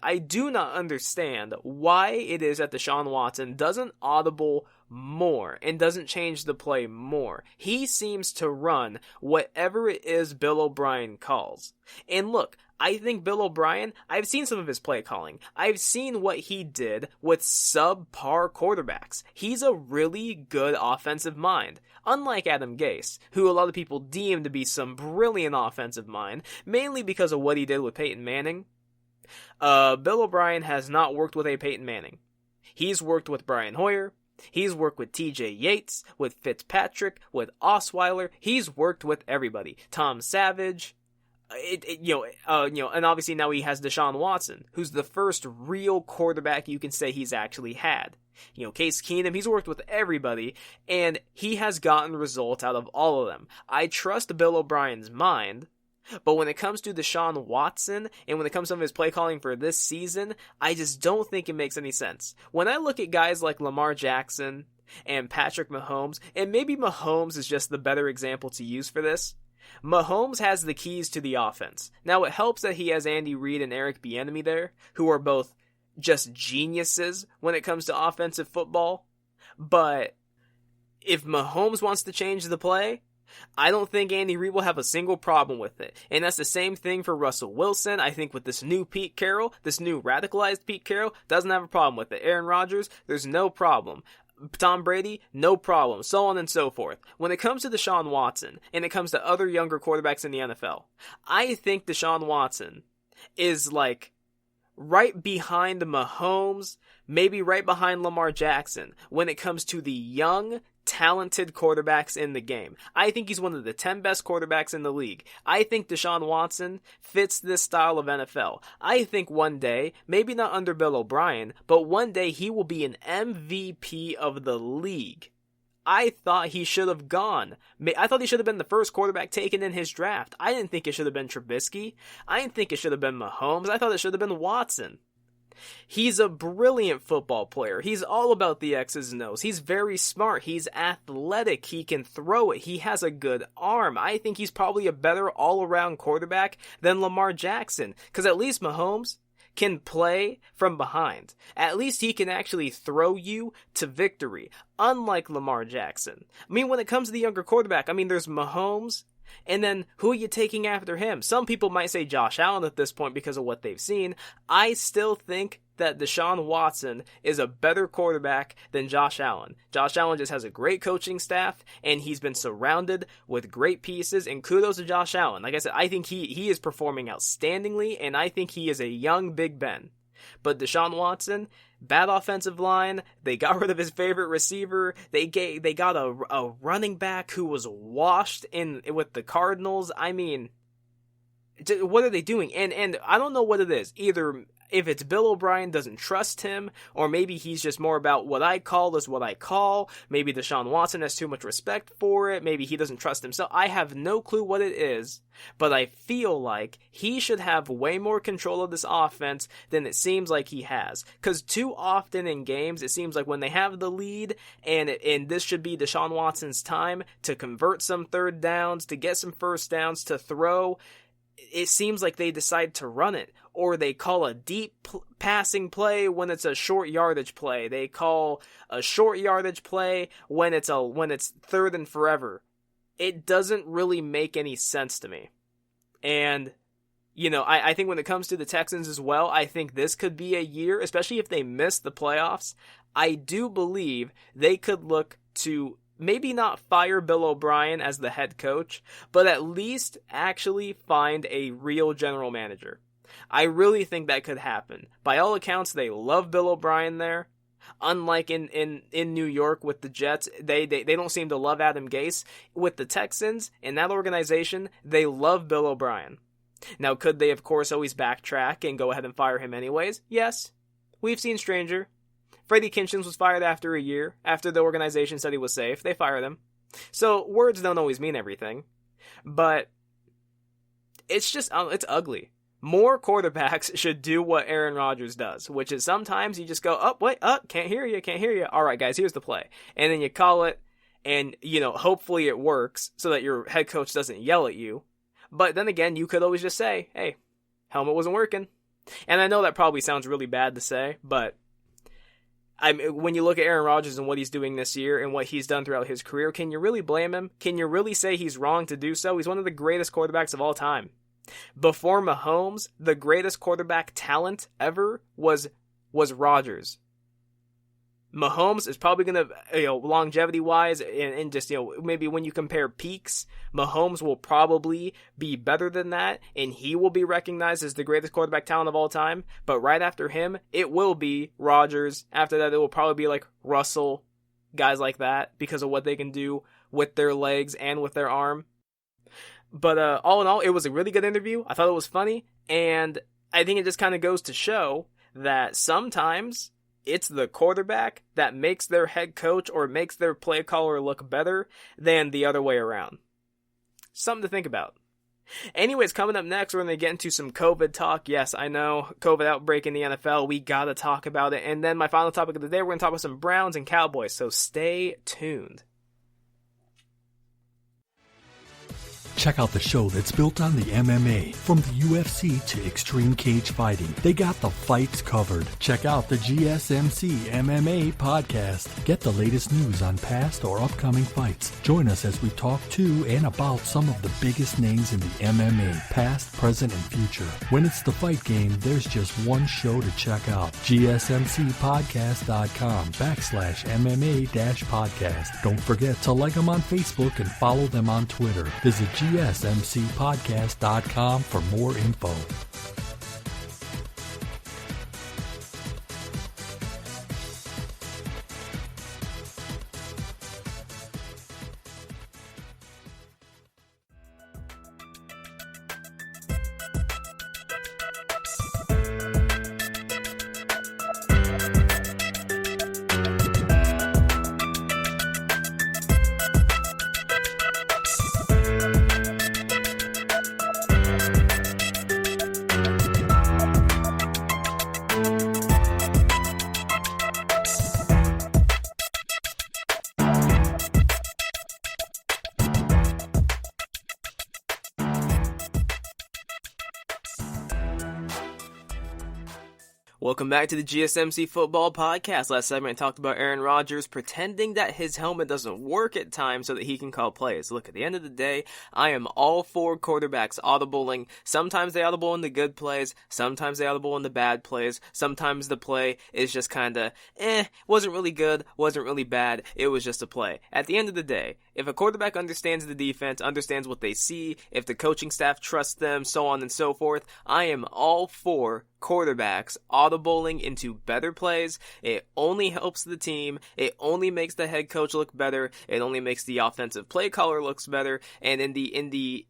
why it is that Deshaun Watson doesn't audible more and doesn't change the play more. He seems to run whatever it is Bill O'Brien calls. And look, I think Bill O'Brien, I've seen some of his play calling. I've seen what he did with subpar quarterbacks. He's a really good offensive mind. Unlike Adam Gase, who a lot of people deem to be some brilliant offensive mind, mainly because of what he did with Peyton Manning. Bill O'Brien has not worked with a Peyton Manning. He's worked with Brian Hoyer. He's worked with TJ Yates, with Fitzpatrick, with Osweiler. He's worked with everybody. Tom Savage. And obviously now he has Deshaun Watson, who's the first real quarterback you can say he's actually had. Case Keenum, he's worked with everybody, and he has gotten results out of all of them. I trust Bill O'Brien's mind, but when it comes to Deshaun Watson, and when it comes to his play calling for this season, I just don't think it makes any sense. When I look at guys like Lamar Jackson and Patrick Mahomes, and maybe Mahomes is just the better example to use for this, Mahomes has the keys to the offense. Now, it helps that he has Andy Reid and Eric Bieniemy there, who are both just geniuses when it comes to offensive football. But if Mahomes wants to change the play, I don't think Andy Reid will have a single problem with it. And that's the same thing for Russell Wilson. I think with this new Pete Carroll, this new radicalized Pete Carroll, doesn't have a problem with it. Arron Rodgers, there's no problem. Tom Brady, no problem, so on and so forth. When it comes to Deshaun Watson, and it comes to other younger quarterbacks in the NFL, I think Deshaun Watson is like right behind Mahomes, maybe right behind Lamar Jackson when it comes to the young, talented quarterbacks in the game. I think he's one of the 10 best quarterbacks in the league. I think Deshaun Watson fits this style of NFL. I think one day, maybe not under Bill O'Brien, but one day he will be an MVP of the league. I thought he should have gone. I thought he should have been the first quarterback taken in his draft. I didn't think it should have been Trubisky. I didn't think it should have been Mahomes. I thought it should have been Watson. He's a brilliant football player. He's all about the X's and O's. He's very smart. He's athletic. He can throw it. He has a good arm. I think he's probably a better all-around quarterback than Lamar Jackson. Because at least Mahomes can play from behind. At least he can actually throw you to victory. Unlike Lamar Jackson. I mean, when it comes to the younger quarterback, I mean, there's Mahomes. And then, who are you taking after him? Some people might say Josh Allen at this point because of what they've seen. I still think that Deshaun Watson is a better quarterback than Josh Allen. Josh Allen just has a great coaching staff, and he's been surrounded with great pieces, and kudos to Josh Allen. Like I said, I think he is performing outstandingly, and I think he is a young Big Ben. But Deshaun Watson, bad offensive line, they got rid of his favorite receiver, they got a running back who was washed in with the Cardinals. I mean, what are they doing? And I don't know what it is. Either if it's Bill O'Brien doesn't trust him, or maybe he's just more about what I call is what I call. Maybe Deshaun Watson has too much respect for it. Maybe he doesn't trust himself. I have no clue what it is, but I feel like he should have way more control of this offense than it seems like he has. Because too often in games, it seems like when they have the lead, and this should be Deshaun Watson's time to convert some third downs, to get some first downs, to throw, it seems like they decide to run it, or they call a deep passing play when it's a short yardage play. They call a short yardage play when it's third and forever. It doesn't really make any sense to me. And, you know, I think when it comes to the Texans as well, I think this could be a year, especially if they miss the playoffs. I do believe they could look to maybe not fire Bill O'Brien as the head coach, but at least actually find a real general manager. I really think that could happen. By all accounts, they love Bill O'Brien there. Unlike in New York with the Jets, they don't seem to love Adam Gase. With the Texans, in that organization, they love Bill O'Brien. Now, could they, of course, always backtrack and go ahead and fire him anyways? Yes. We've seen stranger. Freddie Kitchens was fired after a year, after the organization said he was safe. They fired him. So, words don't always mean everything. But it's just, it's ugly. More quarterbacks should do what Arron Rodgers does, which is sometimes you just go, oh, wait, can't hear you. All right, guys, here's the play. And then you call it, and, you know, hopefully it works so that your head coach doesn't yell at you. But then again, you could always just say, hey, helmet wasn't working. And I know that probably sounds really bad to say, but when you look at Arron Rodgers and what he's doing this year and what he's done throughout his career, can you really blame him? Can you really say he's wrong to do so? He's one of the greatest quarterbacks of all time. Before Mahomes, the greatest quarterback talent ever was Rodgers. Mahomes is probably going to, longevity-wise, and just, maybe when you compare peaks, Mahomes will probably be better than that, and he will be recognized as the greatest quarterback talent of all time. But right after him, it will be Rodgers. After that, it will probably be like Russell, guys like that, because of what they can do with their legs and with their arm. But all in all, it was a really good interview. I thought it was funny, and I think it just kind of goes to show that sometimes it's the quarterback that makes their head coach or makes their play caller look better than the other way around. Something to think about. Anyways, coming up next, we're going to get into some COVID talk. Yes, I know, COVID outbreak in the NFL. We got to talk about it. And then my final topic of the day, we're going to talk about some Browns and Cowboys. So stay tuned. Check out the show that's built on the MMA. From the UFC to extreme cage fighting, they got the fights covered. Check out the GSMC MMA podcast. Get the latest news on past or upcoming fights. Join us as we talk to and about some of the biggest names in the MMA, past, present, and future. When it's the fight game, there's just one show to check out. GSMCpodcast.com/MMA-podcast. Don't forget to like them on Facebook and follow them on Twitter. Visit GSMCpodcast.com for more info. Welcome back to the GSMC Football Podcast. Last segment I talked about Arron Rodgers pretending that his helmet doesn't work at times so that he can call plays. Look, at the end of the day, I am all for quarterbacks audibling. Sometimes they audible in the good plays, sometimes they audible in the bad plays, sometimes the play is just kinda, wasn't really good, wasn't really bad, it was just a play. At the end of the day, if a quarterback understands the defense, understands what they see, if the coaching staff trusts them, so on and so forth, I am all for quarterbacks audibling into better plays. It only helps the team. It only makes the head coach look better. It only makes the offensive play caller looks better. And in the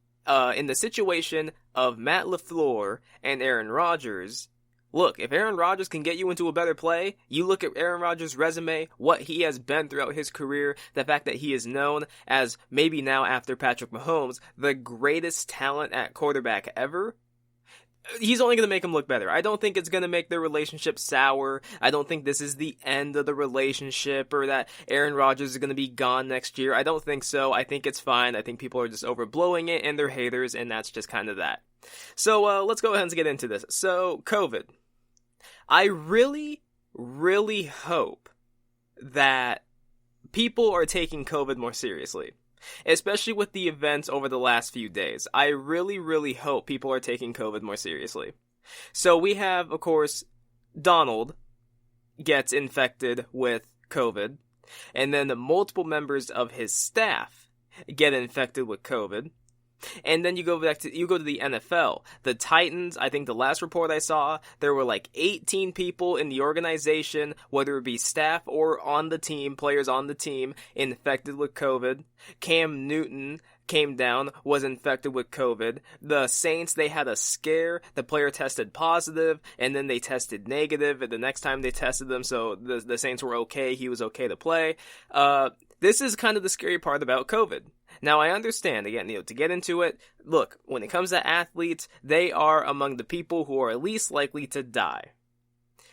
situation of Matt LaFleur and Arron Rodgers, look, if Arron Rodgers can get you into a better play, you look at Arron Rodgers' resume, what he has been throughout his career, the fact that he is known as, maybe now after Patrick Mahomes, the greatest talent at quarterback ever. He's only going to make him look better. I don't think it's going to make their relationship sour. I don't think this is the end of the relationship or that Arron Rodgers is going to be gone next year. I don't think so. I think it's fine. I think people are just overblowing it and they're haters, and that's just kind of that. So let's go ahead and get into this. So, COVID. I really, really hope that people are taking COVID more seriously. Especially with the events over the last few days. I really, really hope people are taking COVID more seriously. So we have, of course, Donald gets infected with COVID, and then the multiple members of his staff get infected with COVID. And then you go to the NFL. The Titans, I think the last report I saw, there were like 18 people in the organization, whether it be staff or on the team, players on the team, infected with COVID. Cam Newton came down, was infected with COVID. The Saints, they had a scare. The player tested positive, and then they tested negative. And the next time they tested them, so the Saints were okay. He was okay to play. This is kind of the scary part about COVID. Now, I understand, again, to get into it, look, when it comes to athletes, they are among the people who are least likely to die.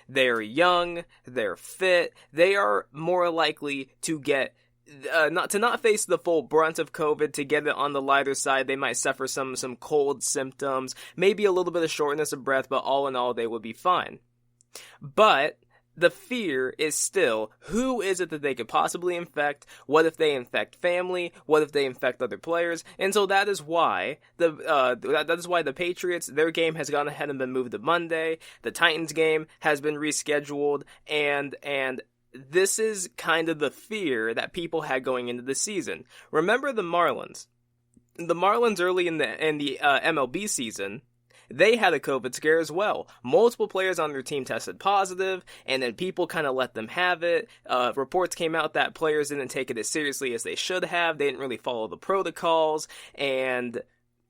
They're young, they're fit, they are more likely to get, not face the full brunt of COVID, to get it on the lighter side. They might suffer some cold symptoms, maybe a little bit of shortness of breath, but all in all, they would be fine. But the fear is still, who is it that they could possibly infect? What if they infect family? What if they infect other players? And so that is why the Patriots, their game has gone ahead and been moved to Monday. The Titans game has been rescheduled, and this is kind of the fear that people had going into the season. Remember the Marlins? The Marlins early in the MLB season, they had a COVID scare as well. Multiple players on their team tested positive, and then people kind of let them have it. Reports came out that players didn't take it as seriously as they should have. They didn't really follow the protocols, and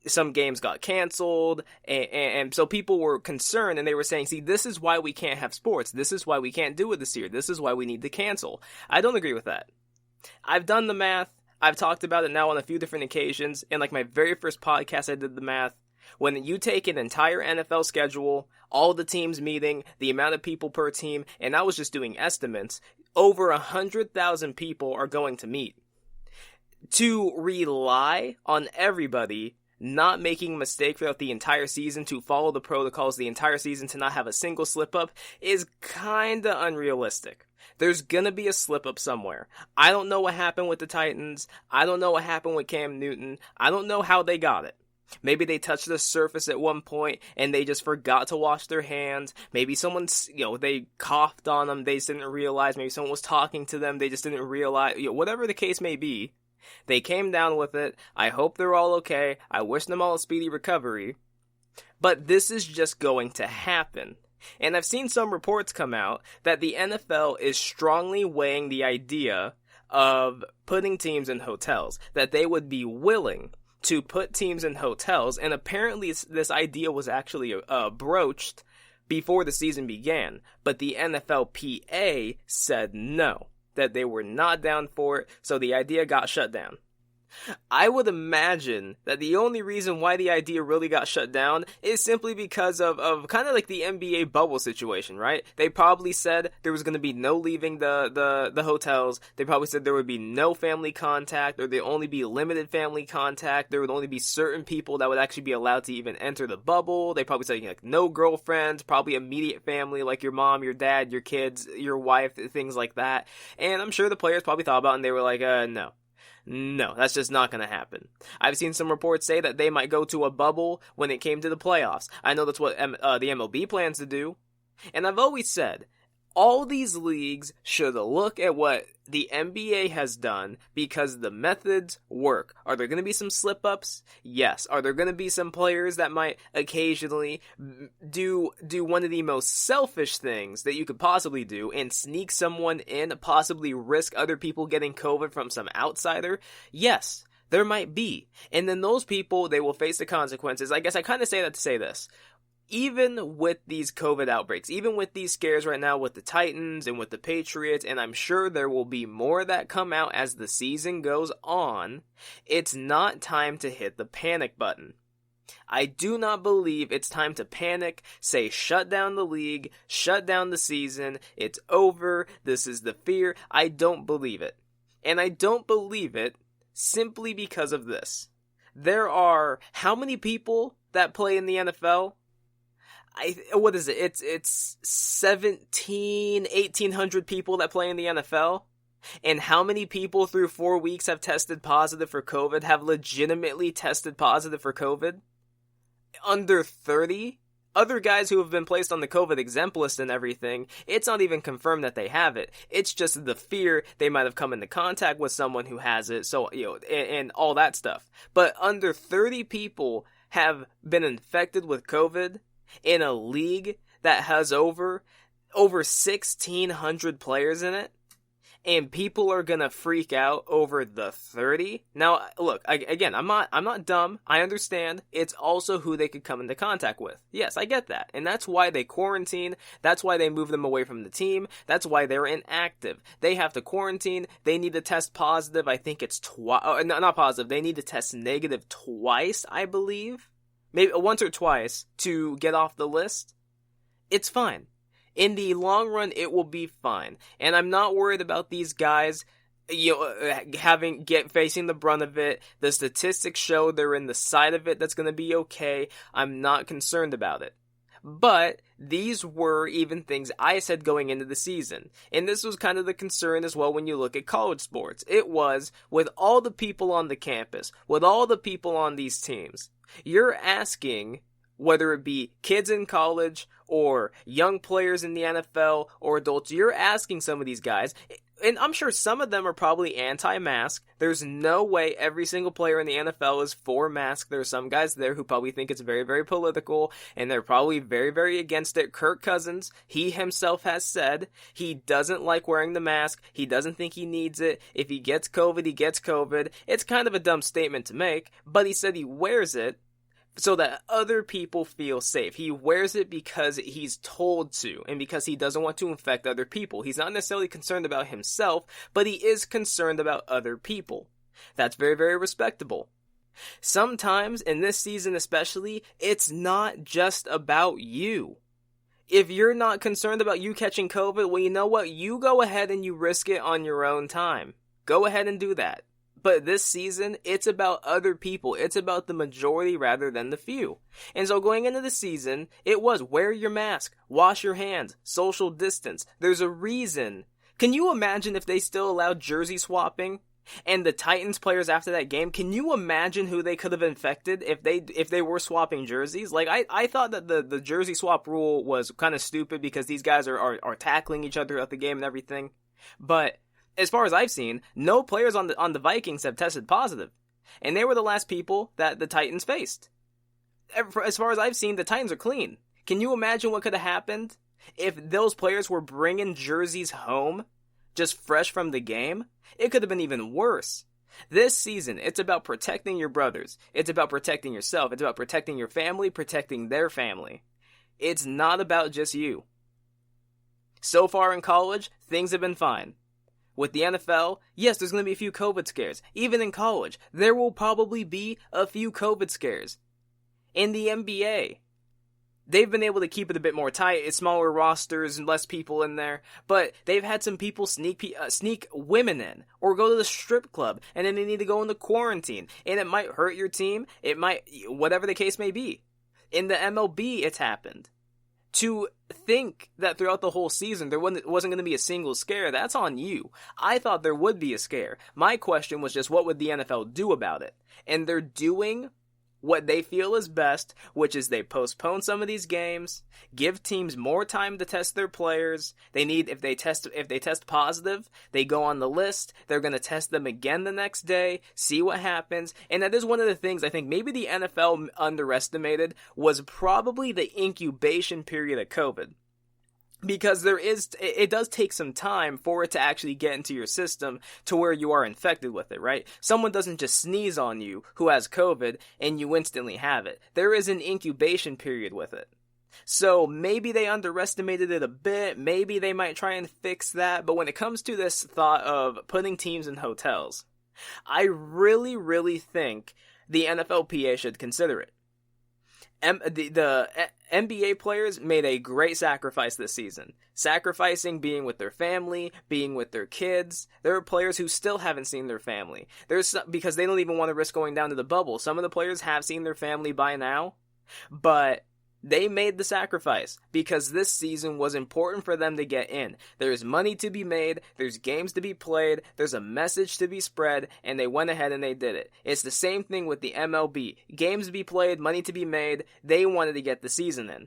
some games got canceled, and so people were concerned, and they were saying, see, this is why we can't have sports. This is why we can't do it this year. This is why we need to cancel. I don't agree with that. I've done the math. I've talked about it now on a few different occasions. In like my very first podcast, I did the math. When you take an entire NFL schedule, all the teams meeting, the amount of people per team, and I was just doing estimates, over 100,000 people are going to meet. to rely on everybody not making a mistake throughout the entire season, to follow the protocols the entire season, to not have a single slip-up, is kinda unrealistic. There's gonna be a slip-up somewhere. I don't know what happened with the Titans. I don't know what happened with Cam Newton. I don't know how they got it. Maybe they touched the surface at one point and they just forgot to wash their hands. Maybe someone's, they coughed on them, they just didn't realize. Maybe someone was talking to them, they just didn't realize. Whatever the case may be, they came down with it. I hope they're all okay. I wish them all a speedy recovery. But this is just going to happen. And I've seen some reports come out that the NFL is strongly weighing the idea of putting teams in hotels, that they would be willing to put teams in hotels, and apparently this idea was actually broached before the season began, but the NFLPA said no, that they were not down for it, so the idea got shut down. I would imagine that the only reason why the idea really got shut down is simply because of kind of like the NBA bubble situation, right? They probably said there was going to be no leaving the hotels. They probably said there would be no family contact, or there'd only be limited family contact. There would only be certain people that would actually be allowed to even enter the bubble. They probably said no girlfriends, probably immediate family like your mom, your dad, your kids, your wife, things like that. And I'm sure the players probably thought about it and they were like, No, that's just not going to happen. I've seen some reports say that they might go to a bubble when it came to the playoffs. I know that's what the MLB plans to do. And I've always said, all these leagues should look at what the NBA has done because the methods work. Are there going to be some slip-ups? Yes. Are there going to be some players that might occasionally do one of the most selfish things that you could possibly do and sneak someone in, possibly risk other people getting COVID from some outsider? Yes. There might be. And then those people, they will face the consequences. I guess I kind of say that to say this. Even with these COVID outbreaks, even with these scares right now with the Titans and with the Patriots, and I'm sure there will be more that come out as the season goes on, it's not time to hit the panic button. I do not believe it's time to panic, say shut down the league, shut down the season, it's over, this is the fear. I don't believe it. And I don't believe it simply because of this. There are how many people that play in the NFL? What is it? It's 1,800 people that play in the NFL. And how many people through 4 weeks have tested positive for COVID, have legitimately tested positive for COVID? Under 30? Other guys who have been placed on the COVID exempt list and everything, it's not even confirmed that they have it. It's just the fear they might have come into contact with someone who has it, so, and all that stuff. But under 30 people have been infected with COVID in a league that has over 1,600 players in it, and people are gonna freak out over the 30. Now, look, again, I'm not dumb. I understand. It's also who they could come into contact with. Yes, I get that. And that's why they quarantine. That's why they move them away from the team. That's why they're inactive. They have to quarantine. They need to test positive. I think it's not positive. They need to test negative twice, I believe. Maybe once or twice to get off the list. It's fine. In the long run, it will be fine. And I'm not worried about these guys, facing the brunt of it. The statistics show they're in the side of it that's going to be okay. I'm not concerned about it. But these were even things I said going into the season. And this was kind of the concern as well when you look at college sports. It was, with all the people on the campus, with all the people on these teams, you're asking, whether it be kids in college or young players in the NFL or adults, you're asking some of these guys, and I'm sure some of them are probably anti-mask. There's no way every single player in the NFL is for mask. There are some guys there who probably think it's very, very political, and they're probably very, very against it. Kirk Cousins, he himself has said he doesn't like wearing the mask. He doesn't think he needs it. If he gets COVID, he gets COVID. It's kind of a dumb statement to make, but he said he wears it so that other people feel safe. He wears it because he's told to, and because he doesn't want to infect other people. He's not necessarily concerned about himself, but he is concerned about other people. That's very, very respectable. Sometimes, in this season especially, it's not just about you. If you're not concerned about you catching COVID, well, you know what? You go ahead and you risk it on your own time. Go ahead and do that. But this season, it's about other people. It's about the majority rather than the few. And so going into the season, it was wear your mask, wash your hands, social distance. There's a reason. Can you imagine if they still allowed jersey swapping? And the Titans players after that game, can you imagine who they could have infected if they were swapping jerseys? Like, I thought that the jersey swap rule was kind of stupid because these guys are tackling each other throughout the game and everything. But as far as I've seen, no players on the Vikings have tested positive. And they were the last people that the Titans faced. As far as I've seen, the Titans are clean. Can you imagine what could have happened if those players were bringing jerseys home just fresh from the game? It could have been even worse. This season, it's about protecting your brothers. It's about protecting yourself. It's about protecting your family, protecting their family. It's not about just you. So far in college, things have been fine. With the NFL, yes, there's going to be a few COVID scares. Even in college, there will probably be a few COVID scares. In the NBA, they've been able to keep it a bit more tight. It's smaller rosters and less people in there. But they've had some people sneak women in or go to the strip club, and then they need to go into quarantine. And it might hurt your team. It might, whatever the case may be. In the MLB, it's happened. To think that throughout the whole season there wasn't going to be a single scare, that's on you. I thought there would be a scare. My question was just, what would the NFL do about it? And they're doing what they feel is best, which is they postpone some of these games, give teams more time to test their players. If they test positive, they go on the list. They're going to test them again the next day, see what happens. And that is one of the things I think maybe the NFL underestimated, was probably the incubation period of COVID. Because it does take some time for it to actually get into your system to where you are infected with it, right? Someone doesn't just sneeze on you who has COVID and you instantly have it. There is an incubation period with it. So maybe they underestimated it a bit. Maybe they might try and fix that. But when it comes to this thought of putting teams in hotels, I really, really think the NFLPA should consider it. The NBA players made a great sacrifice this season. Sacrificing being with their family, being with their kids. There are players who still haven't seen their family. Because they don't even want to risk going down to the bubble. Some of the players have seen their family by now, but they made the sacrifice because this season was important for them to get in. There's money to be made, there's games to be played, there's a message to be spread, and they went ahead and they did it. It's the same thing with the MLB. Games to be played, money to be made, they wanted to get the season in.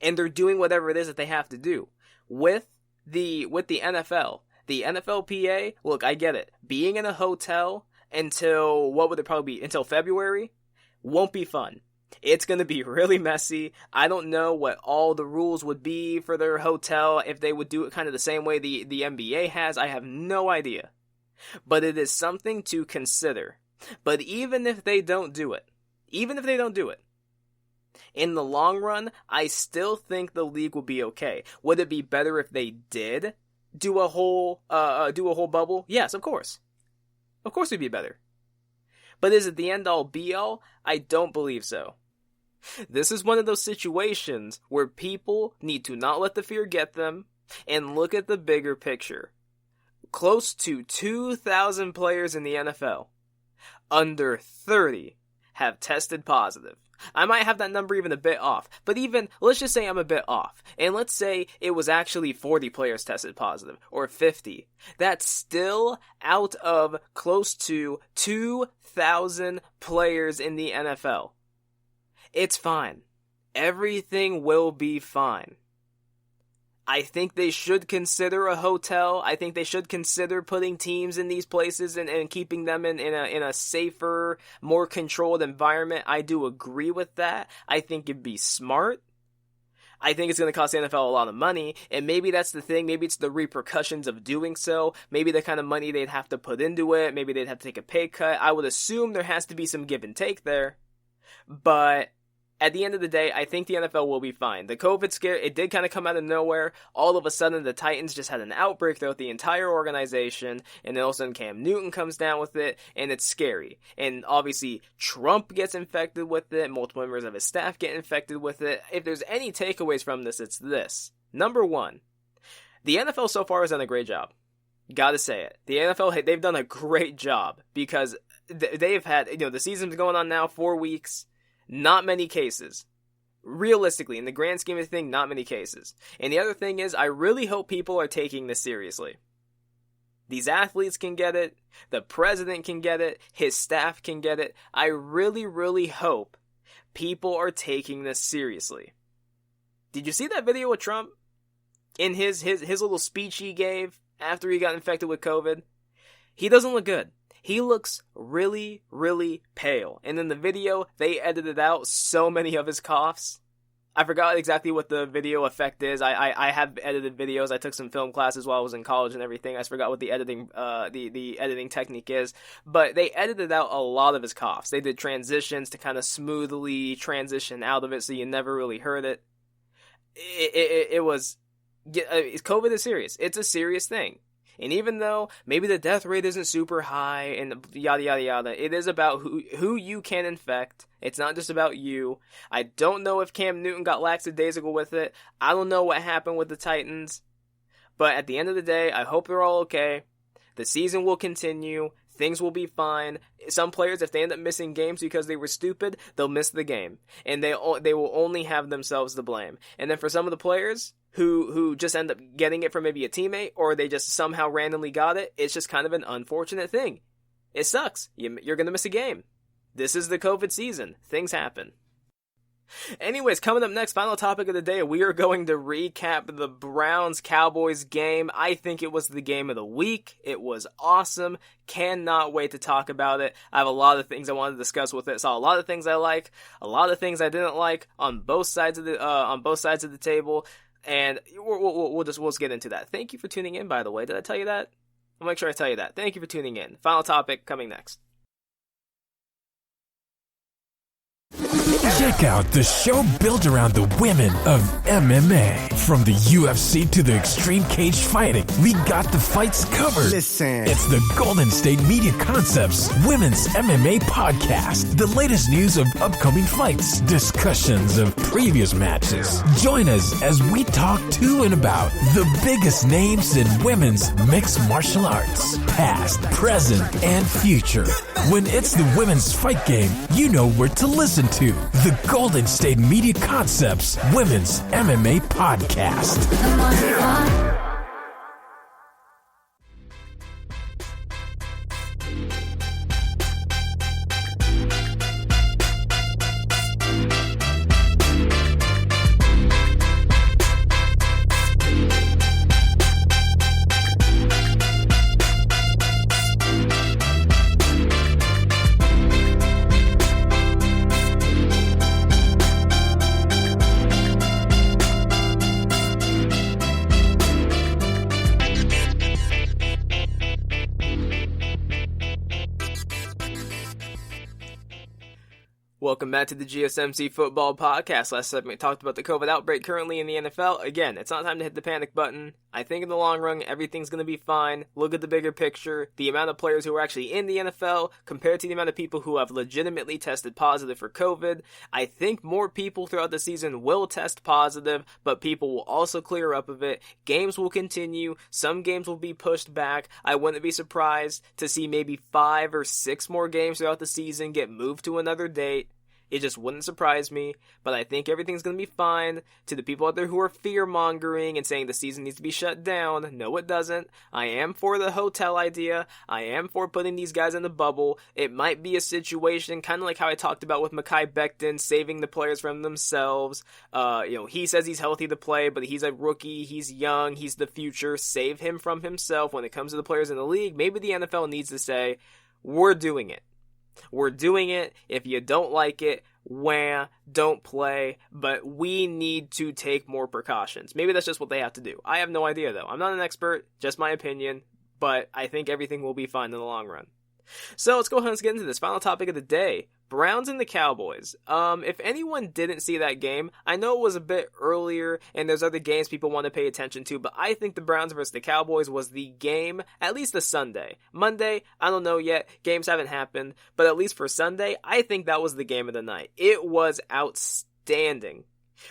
And they're doing whatever it is that they have to do. With the NFL, the NFLPA, look, I get it. Being in a hotel until, what would it probably be, until February, won't be fun. It's going to be really messy. I don't know what all the rules would be for their hotel, if they would do it kind of the same way the NBA has. I have no idea. But it is something to consider. But even if they don't do it, in the long run, I still think the league will be okay. Would it be better if they did do a whole bubble? Yes, of course. Of course it'd be better. But is it the end-all be-all? I don't believe so. This is one of those situations where people need to not let the fear get them and look at the bigger picture. Close to 2,000 players in the NFL, under 30, have tested positive. I might have that number even a bit off, but even, let's just say I'm a bit off, and let's say it was actually 40 players tested positive, or 50. That's still out of close to 2,000 players in the NFL. It's fine. Everything will be fine. I think they should consider a hotel. I think they should consider putting teams in these places and keeping them in a safer, more controlled environment. I do agree with that. I think it'd be smart. I think it's going to cost the NFL a lot of money, and maybe that's the thing. Maybe it's the repercussions of doing so. Maybe the kind of money they'd have to put into it. Maybe they'd have to take a pay cut. I would assume there has to be some give and take there. But at the end of the day, I think the NFL will be fine. The COVID scare, it did kind of come out of nowhere. All of a sudden, the Titans just had an outbreak throughout the entire organization, and then all of a sudden Cam Newton comes down with it, and it's scary. And obviously, Trump gets infected with it, multiple members of his staff get infected with it. If there's any takeaways from this, it's this. Number one, the NFL so far has done a great job. Gotta say it. The NFL, they've done a great job because they've had, the season's going on now 4 weeks, not many cases. Realistically, in the grand scheme of things, not many cases. And the other thing is, I really hope people are taking this seriously. These athletes can get it, the president can get it, his staff can get it. I really, really hope people are taking this seriously. Did you see that video of Trump? In his little speech he gave after he got infected with COVID? He doesn't look good. He looks really, really pale. And in the video, they edited out so many of his coughs. I forgot exactly what the video effect is. I have edited videos. I took some film classes while I was in college and everything. I just forgot what the editing the editing technique is. But they edited out a lot of his coughs. They did transitions to kind of smoothly transition out of it so you never really heard it. It was... COVID is serious. It's a serious thing. And even though maybe the death rate isn't super high and yada yada yada, it is about who you can infect. It's not just about you. I don't know if Cam Newton got lackadaisical with it. I don't know what happened with the Titans. But at the end of the day, I hope they're all okay. The season will continue. Things will be fine. Some players, if they end up missing games because they were stupid, they'll miss the game. And they will only have themselves to blame. And then for some of the players who just end up getting it from maybe a teammate, or they just somehow randomly got it, it's just kind of an unfortunate thing. It sucks. You're going to miss a game. This is the COVID season. Things happen. Anyways, coming up next, final topic of the day, we are going to recap the Browns-Cowboys game. I think it was the game of the week. It was awesome. Cannot wait to talk about it. I have a lot of things I want to discuss with it. Saw a lot of things I like, a lot of things I didn't like on both sides of the table. And we'll just get into that. Thank you for tuning in, by the way. Did I tell you that? I'll make sure I tell you that. Thank you for tuning in. Final topic coming next. Check out the show built around the women of MMA. From the UFC to the extreme cage fighting, we got the fights covered. Listen. It's the Golden State Media Concepts Women's MMA Podcast. The latest news of upcoming fights, discussions of previous matches. Join us as we talk to and about the biggest names in women's mixed martial arts, past, present, and future. When it's the women's fight game, you know where to listen to. The Golden State Media Concepts Women's MMA Podcast. Welcome back to the GSMC Football Podcast. Last segment talked about the COVID outbreak currently in the NFL. Again, it's not time to hit the panic button. I think in the long run, everything's going to be fine. Look at the bigger picture. The amount of players who are actually in the NFL compared to the amount of people who have legitimately tested positive for COVID. I think more people throughout the season will test positive, but people will also clear up of it. Games will continue. Some games will be pushed back. I wouldn't be surprised to see maybe 5 or 6 more games throughout the season get moved to another date. It just wouldn't surprise me, but I think everything's going to be fine. To the people out there who are fear-mongering and saying the season needs to be shut down, no it doesn't. I am for the hotel idea. I am for putting these guys in the bubble. It might be a situation kind of like how I talked about with Mekhi Becton, saving the players from themselves. He says he's healthy to play, but he's a rookie, he's young, he's the future. Save him from himself when it comes to the players in the league. Maybe the NFL needs to say, we're doing it. We're doing it. If you don't like it, don't play. But we need to take more precautions. Maybe that's just what they have to do. I have no idea, though. I'm not an expert, just my opinion. But I think everything will be fine in the long run. So let's go ahead and get into this final topic of the day. Browns and the Cowboys. If anyone didn't see that game, I know it was a bit earlier and there's other games people want to pay attention to, but I think the Browns versus the Cowboys was the game, at least the Sunday. Monday, I don't know yet. Games haven't happened, but at least for Sunday, I think that was the game of the night. It was outstanding.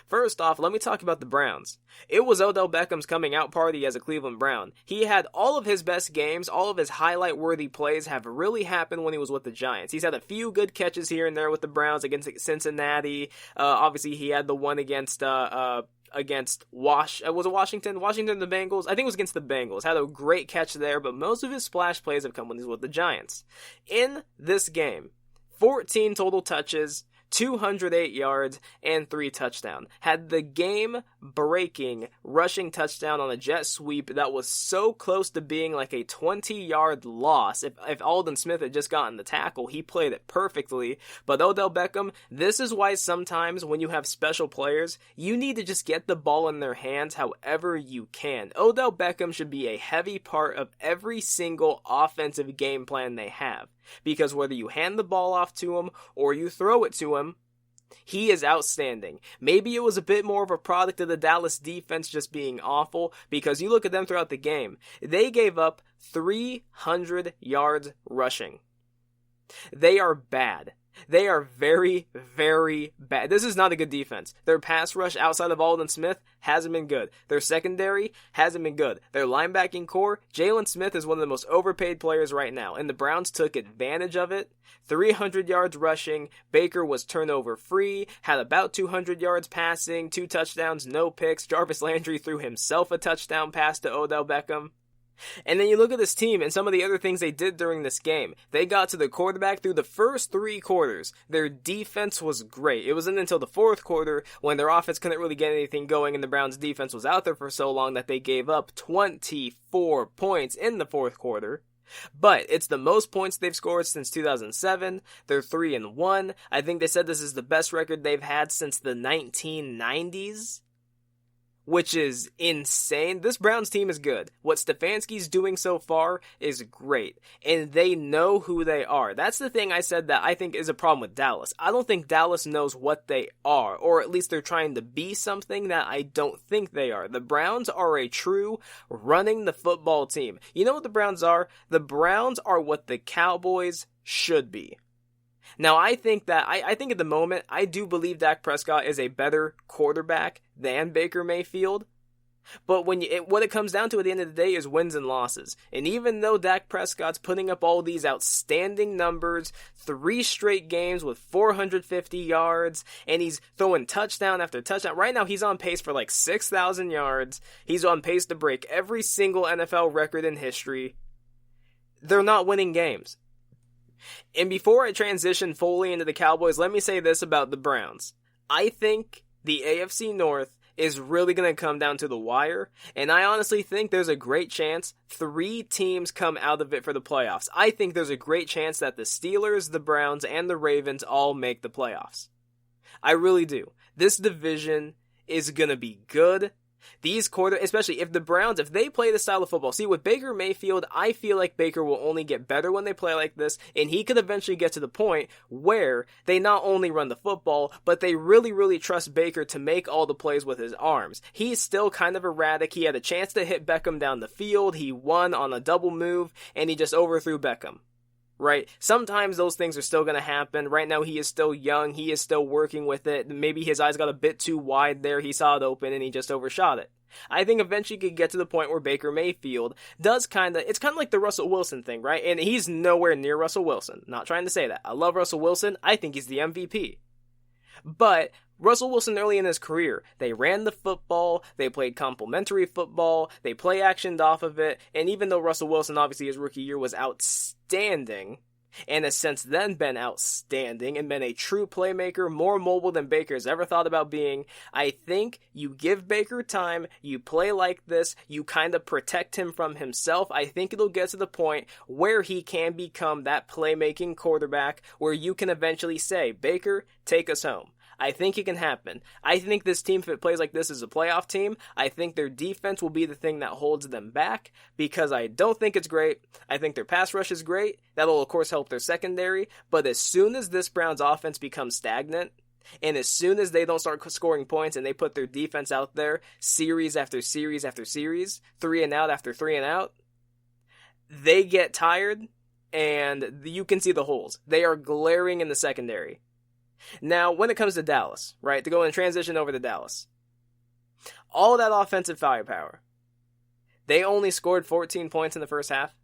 First off, let me talk about the Browns. It was Odell Beckham's coming out party as a Cleveland Brown. He had all of his best games, all of his highlight-worthy plays have really happened when he was with the Giants. He's had a few good catches here and there with the Browns against Cincinnati. Obviously, he had the one against was it Washington? Washington, the Bengals? I think it was against the Bengals. Had a great catch there, but most of his splash plays have come when he's with the Giants. In this game, 14 total touches, 208 yards, and 3 touchdowns. Had the game-breaking rushing touchdown on a jet sweep that was so close to being like a 20-yard loss. If Aldon Smith had just gotten the tackle, he played it perfectly. But Odell Beckham, this is why sometimes when you have special players, you need to just get the ball in their hands however you can. Odell Beckham should be a heavy part of every single offensive game plan they have. Because whether you hand the ball off to him or you throw it to him, he is outstanding. Maybe it was a bit more of a product of the Dallas defense just being awful, because you look at them throughout the game. They gave up 300 yards rushing. They are bad. They are very, very bad. This is not a good defense. Their pass rush outside of Aldon Smith hasn't been good. Their secondary hasn't been good. Their linebacking core, Jalen Smith is one of the most overpaid players right now, and the Browns took advantage of it. 300 yards rushing. Baker was turnover free, had about 200 yards passing, 2 touchdowns, no picks. Jarvis Landry threw himself a touchdown pass to Odell Beckham. And then you look at this team and some of the other things they did during this game. They got to the quarterback through the first 3 quarters. Their defense was great. It wasn't until the 4th quarter, when their offense couldn't really get anything going and the Browns defense was out there for so long, that they gave up 24 points in the 4th quarter. But it's the most points they've scored since 2007. They're 3-1. I think they said this is the best record they've had since the 1990s. Which is insane. This Browns team is good. What Stefanski's doing so far is great. And they know who they are. That's the thing I said that I think is a problem with Dallas. I don't think Dallas knows what they are. Or at least they're trying to be something that I don't think they are. The Browns are a true running the football team. You know what the Browns are? The Browns are what the Cowboys should be. Now, I think at the moment, I do believe Dak Prescott is a better quarterback than Baker Mayfield. But what it comes down to at the end of the day is wins and losses. And even though Dak Prescott's putting up all these outstanding numbers, 3 straight games with 450 yards, and he's throwing touchdown after touchdown. Right now, he's on pace for like 6,000 yards. He's on pace to break every single NFL record in history. They're not winning games. And before I transition fully into the Cowboys, let me say this about the Browns. I think the AFC North is really going to come down to the wire, and I honestly think there's a great chance 3 teams come out of it for the playoffs. I think there's a great chance that the Steelers, the Browns, and the Ravens all make the playoffs. I really do. This division is going to be good. Especially if the Browns, if they play this style of football, see, with Baker Mayfield, I feel like Baker will only get better when they play like this, and he could eventually get to the point where they not only run the football, but they really, really trust Baker to make all the plays with his arms. He's still kind of erratic. He had a chance to hit Beckham down the field. He won on a double move, and he just overthrew Beckham. Right? Sometimes those things are still going to happen. Right now, he is still young. He is still working with it. Maybe his eyes got a bit too wide there. He saw it open and he just overshot it. I think eventually he could get to the point where Baker Mayfield it's kind of like the Russell Wilson thing, right? And he's nowhere near Russell Wilson. Not trying to say that. I love Russell Wilson. I think he's the MVP. But Russell Wilson early in his career, they ran the football, they played complementary football, they play actioned off of it, and even though Russell Wilson, obviously his rookie year was outstanding, and has since then been outstanding and been a true playmaker, more mobile than Baker's ever thought about being, I think you give Baker time, you play like this, you kind of protect him from himself. I think it'll get to the point where he can become that playmaking quarterback where you can eventually say, Baker, take us home. I think it can happen. I think this team, if it plays like this, is a playoff team. I think their defense will be the thing that holds them back because I don't think it's great. I think their pass rush is great. That'll, of course, help their secondary. But as soon as this Browns offense becomes stagnant, and as soon as they don't start scoring points and they put their defense out there, series after series after series, 3 and out after 3 and out, they get tired and you can see the holes. They are glaring in the secondary. Now, when it comes to Dallas, right, to go and transition over to Dallas, all that offensive firepower, they only scored 14 points in the first half.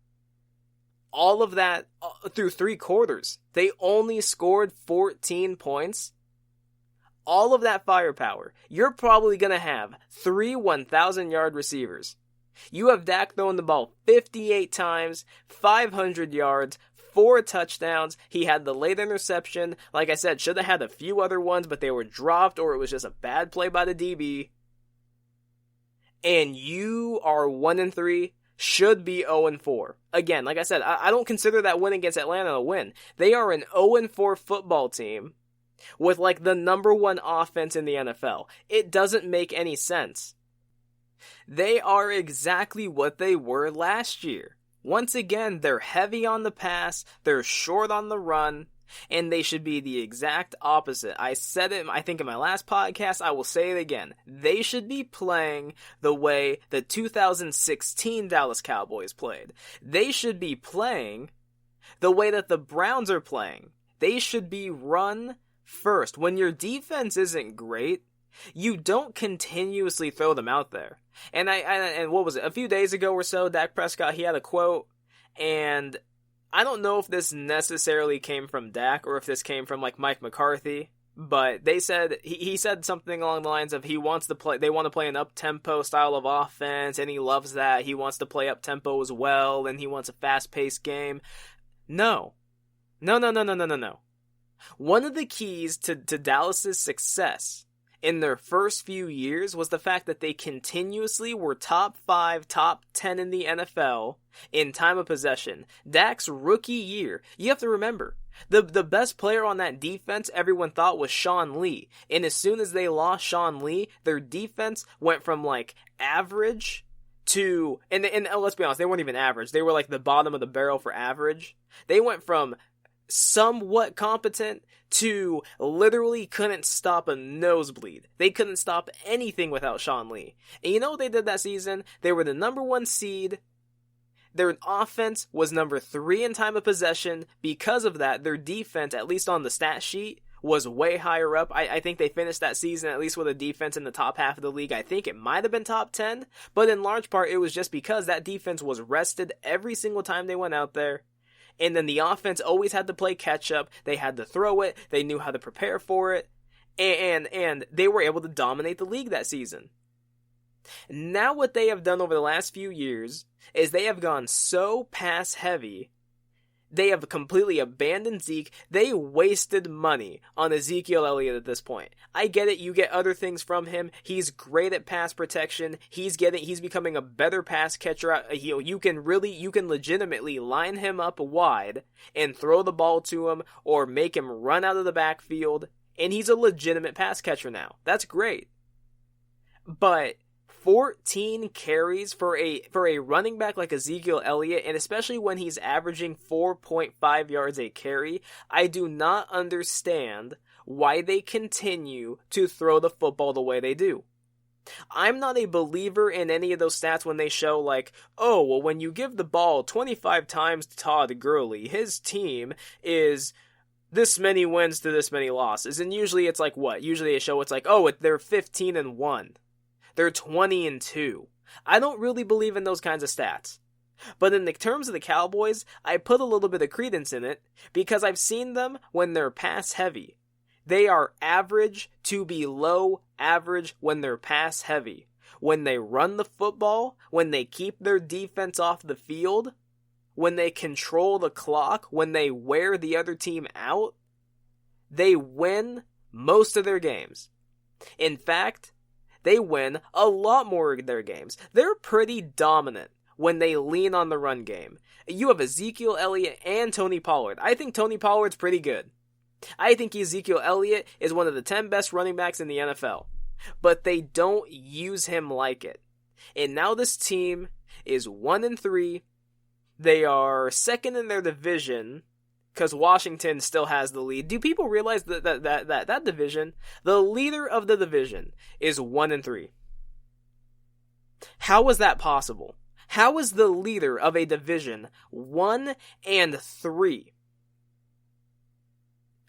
All of that through 3 quarters, they only scored 14 points. All of that firepower, you're probably going to have 3 1,000-yard receivers. You have Dak throwing the ball 58 times, 500 yards, 4 touchdowns. He had the late interception. Like I said, should have had a few other ones, but they were dropped or it was just a bad play by the DB. And you are 1-3, should be 0-4. Again, like I said, I don't consider that win against Atlanta a win. They are an 0-4 football team with like the number 1 offense in the NFL. It doesn't make any sense. They are exactly what they were last year. Once again, they're heavy on the pass, they're short on the run, and they should be the exact opposite. I said it, I think, in my last podcast. I will say it again. They should be playing the way the 2016 Dallas Cowboys played. They should be playing the way that the Browns are playing. They should be run first. When your defense isn't great, you don't continuously throw them out there. And and what was it? A few days ago or so, Dak Prescott, he had a quote, and I don't know if this necessarily came from Dak or if this came from like Mike McCarthy, but they said he said something along the lines of they want to play an up-tempo style of offense, and he loves that. He wants to play up-tempo as well, and he wants a fast-paced game. No. One of the keys to Dallas's success in their first few years was the fact that they continuously were top 5, top 10 in the NFL in time of possession. Dak's rookie year, you have to remember, the best player on that defense everyone thought was Sean Lee. And as soon as they lost Sean Lee, their defense went from like average to, and let's be honest, they weren't even average. They were like the bottom of the barrel for average. They went from somewhat competent to literally couldn't stop a nosebleed. They couldn't stop anything without Sean Lee. And you know what they did that season? They were the number 1 seed. Their offense was number 3 in time of possession. Because of that, their defense, at least on the stat sheet, was way higher up. I think they finished that season at least with a defense in the top half of the league. I think it might have been top 10, but in large part it was just because that defense was rested every single time they went out there. And then the offense always had to play catch up. They had to throw it. They knew how to prepare for it. And they were able to dominate the league that season. Now what they have done over the last few years is they have gone so pass heavy. They have completely abandoned Zeke. They wasted money on Ezekiel Elliott at this point. I get it. You get other things from him. He's great at pass protection. He's becoming a better pass catcher. You can legitimately line him up wide and throw the ball to him or make him run out of the backfield. And he's a legitimate pass catcher now. That's great. But 14 carries for a running back like Ezekiel Elliott, and especially when he's averaging 4.5 yards a carry, I do not understand why they continue to throw the football the way they do. I'm not a believer in any of those stats when they show like, oh, well, when you give the ball 25 times to Todd Gurley, his team is this many wins to this many losses. And usually it's like what? Usually they show it's like, oh, they're 15-1. They're 20-2. I don't really believe in those kinds of stats. But in the terms of the Cowboys, I put a little bit of credence in it because I've seen them when they're pass heavy. They are average to below average when they're pass heavy. When they run the football, when they keep their defense off the field, when they control the clock, when they wear the other team out, they win most of their games. In fact, they win a lot more of their games. They're pretty dominant when they lean on the run game. You have Ezekiel Elliott and Tony Pollard. I think Tony Pollard's pretty good. I think Ezekiel Elliott is one of the 10 best running backs in the NFL. But they don't use him like it. And now this team is 1-3. They are second in their division because Washington still has the lead. Do people realize that division, the leader of the division, is 1-3? How is that possible? How is the leader of a division 1-3?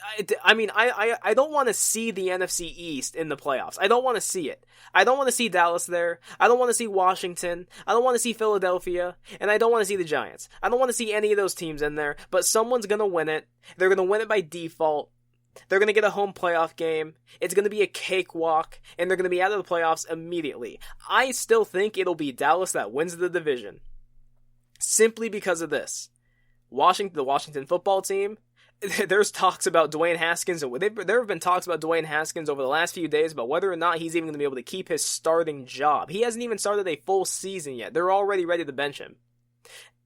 I don't want to see the NFC East in the playoffs. I don't want to see it. I don't want to see Dallas there. I don't want to see Washington. I don't want to see Philadelphia. And I don't want to see the Giants. I don't want to see any of those teams in there. But someone's going to win it. They're going to win it by default. They're going to get a home playoff game. It's going to be a cakewalk. And they're going to be out of the playoffs immediately. I still think it'll be Dallas that wins the division. Simply because of this. The Washington football team, there's talks about Dwayne Haskins, and there have been talks about Dwayne Haskins over the last few days about whether or not he's even going to be able to keep his starting job. He hasn't even started a full season yet. They're already ready to bench him.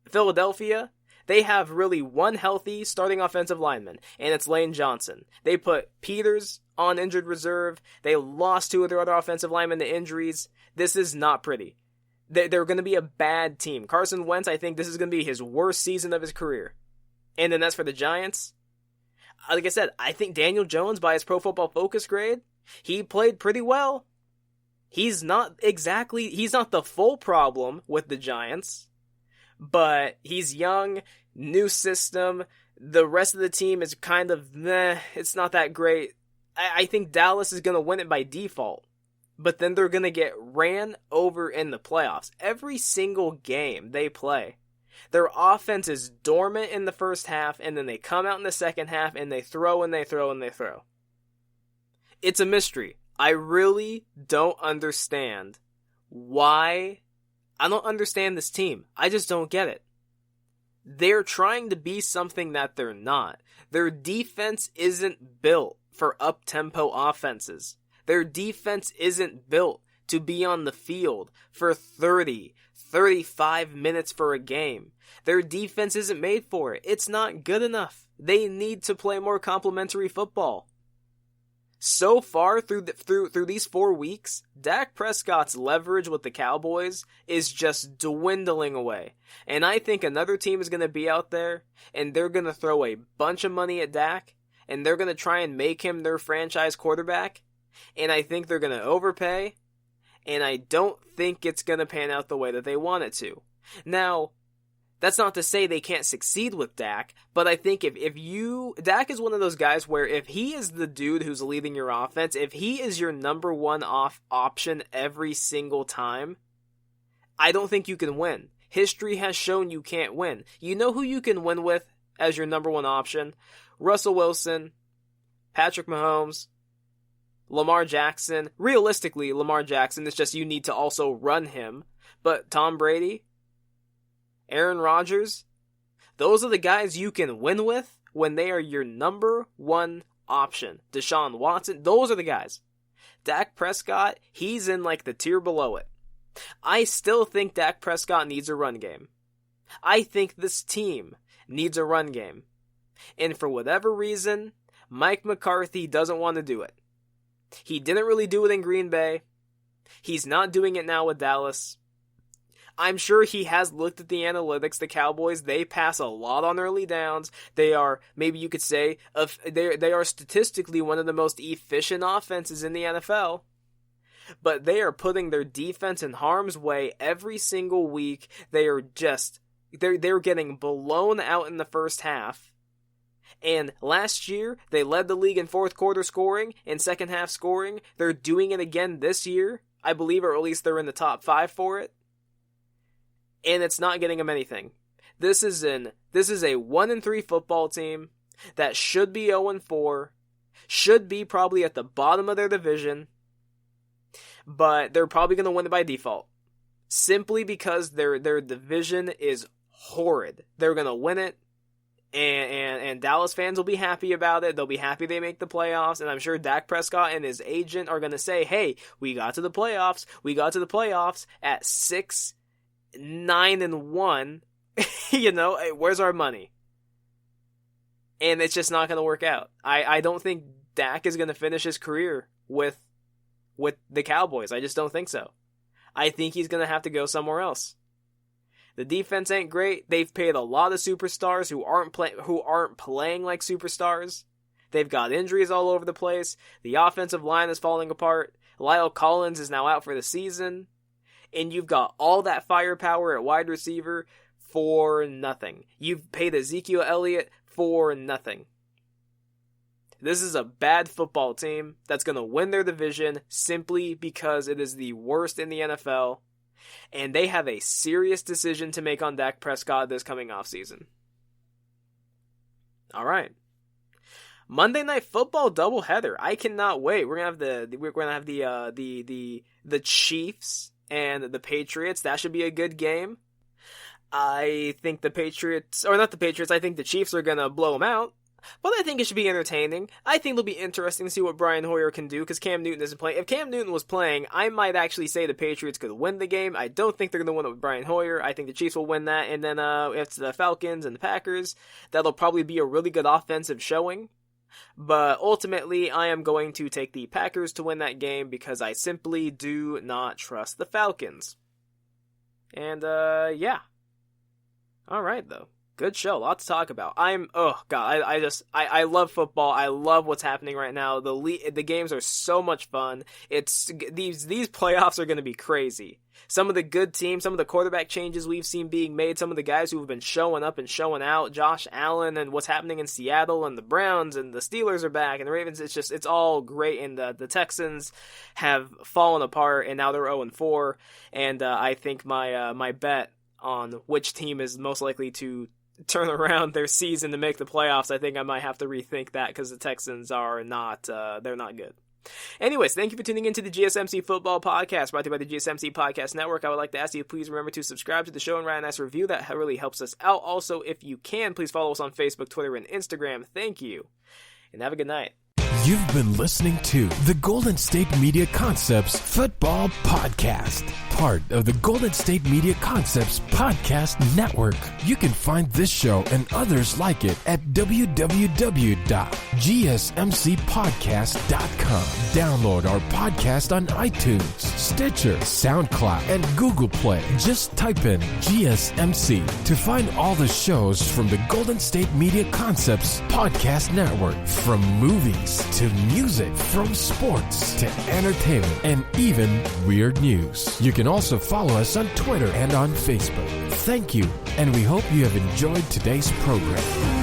Philadelphia, they have really one healthy starting offensive lineman, and it's Lane Johnson. They put Peters on injured reserve. They lost two of their other offensive linemen to injuries. This is not pretty. They're going to be a bad team. Carson Wentz, I think this is going to be his worst season of his career. And then as for the Giants, like I said, I think Daniel Jones, by his Pro Football Focus grade, he played pretty well. He's not the full problem with the Giants, but he's young, new system. The rest of the team is kind of meh. It's not that great. I think Dallas is going to win it by default. But then they're going to get ran over in the playoffs. Every single game they play, their offense is dormant in the first half, and then they come out in the second half, and they throw and they throw and they throw. It's a mystery. I really don't understand why. I don't understand this team. I just don't get it. They're trying to be something that they're not. Their defense isn't built for up-tempo offenses. Their defense isn't built to be on the field for 30, 35 minutes for a game. Their defense isn't made for it. It's not good enough. They need to play more complementary football. So far through these 4 weeks, Dak Prescott's leverage with the Cowboys is just dwindling away. And I think another team is going to be out there, and they're going to throw a bunch of money at Dak, and they're going to try and make him their franchise quarterback. And I think they're going to overpay, and I don't think it's going to pan out the way that they want it to. Now, that's not to say they can't succeed with Dak, but I think Dak is one of those guys where if he is the dude who's leading your offense, if he is your number one option every single time, I don't think you can win. History has shown you can't win. You know who you can win with as your number one option? Russell Wilson, Patrick Mahomes, Lamar Jackson. Realistically, Lamar Jackson, it's just you need to also run him. But Tom Brady, Arron Rodgers, those are the guys you can win with when they are your number one option. Deshaun Watson, those are the guys. Dak Prescott, he's in like the tier below it. I still think Dak Prescott needs a run game. I think this team needs a run game. And for whatever reason, Mike McCarthy doesn't want to do it. He didn't really do it in Green Bay. He's not doing it now with Dallas. I'm sure he has looked at the analytics. The Cowboys, they pass a lot on early downs. They are, maybe you could say, they are statistically one of the most efficient offenses in the NFL. But they are putting their defense in harm's way every single week. They are they're getting blown out in the first half. And last year, they led the league in fourth quarter scoring and second half scoring. They're doing it again this year, I believe, or at least they're in the top 5 for it. And it's not getting them anything. This is a 1-3 football team that should be 0-4, should be probably at the bottom of their division, but they're probably going to win it by default. Simply because their division is horrid. They're going to win it. And Dallas fans will be happy about it. They'll be happy they make the playoffs. And I'm sure Dak Prescott and his agent are going to say, hey, we got to the playoffs. We got to the playoffs at 6-9-1. You know, where's our money? And it's just not going to work out. I don't think Dak is going to finish his career with the Cowboys. I just don't think so. I think he's going to have to go somewhere else. The defense ain't great. They've paid a lot of superstars who aren't playing like superstars. They've got injuries all over the place. The offensive line is falling apart. Lyle Collins is now out for the season. And you've got all that firepower at wide receiver for nothing. You've paid Ezekiel Elliott for nothing. This is a bad football team that's going to win their division simply because it is the worst in the NFL, and they have a serious decision to make on Dak Prescott this coming offseason. All right. Monday Night Football doubleheader. I cannot wait. We're gonna have the Chiefs and the Patriots. That should be a good game. I think the Patriots, or not the Patriots, I think the Chiefs are gonna blow them out. But I think it should be entertaining. I think it'll be interesting to see what Brian Hoyer can do, because Cam Newton isn't playing. If Cam Newton was playing, I might actually say the Patriots could win the game. I don't think they're going to win it with Brian Hoyer. I think the Chiefs will win that. And then if it's the Falcons and the Packers, that'll probably be a really good offensive showing. But ultimately, I am going to take the Packers to win that game because I simply do not trust the Falcons. And, yeah. All right, though. Good show. A lot to talk about. I love football. I love what's happening right now. The games are so much fun. These playoffs are going to be crazy. Some of the good teams, some of the quarterback changes we've seen being made, some of the guys who have been showing up and showing out, Josh Allen and what's happening in Seattle, and the Browns and the Steelers are back, and the Ravens, it's all great, and the Texans have fallen apart, and now they're 0-4, and I think my bet on which team is most likely to turn around their season to make the playoffs, I think I might have to rethink that, because the Texans are not, they're not good. Anyways, thank you for tuning into the GSMC Football Podcast, brought to you by the GSMC Podcast Network. I would like to ask you to please remember to subscribe to the show and write a nice review. That really helps us out. Also, if you can, please follow us on Facebook, Twitter, and Instagram. Thank you, and have a good night. You've been listening to the Golden State Media Concepts Football Podcast, part of the Golden State Media Concepts Podcast Network. You can find this show and others like it at www.gsmcpodcast.com. Download our podcast on iTunes, Stitcher, SoundCloud, and Google Play. Just type in GSMC to find all the shows from the Golden State Media Concepts Podcast Network, from movies to music, from sports to entertainment, and even weird news. You can also follow us on Twitter and on Facebook. Thank you, and we hope you have enjoyed today's program.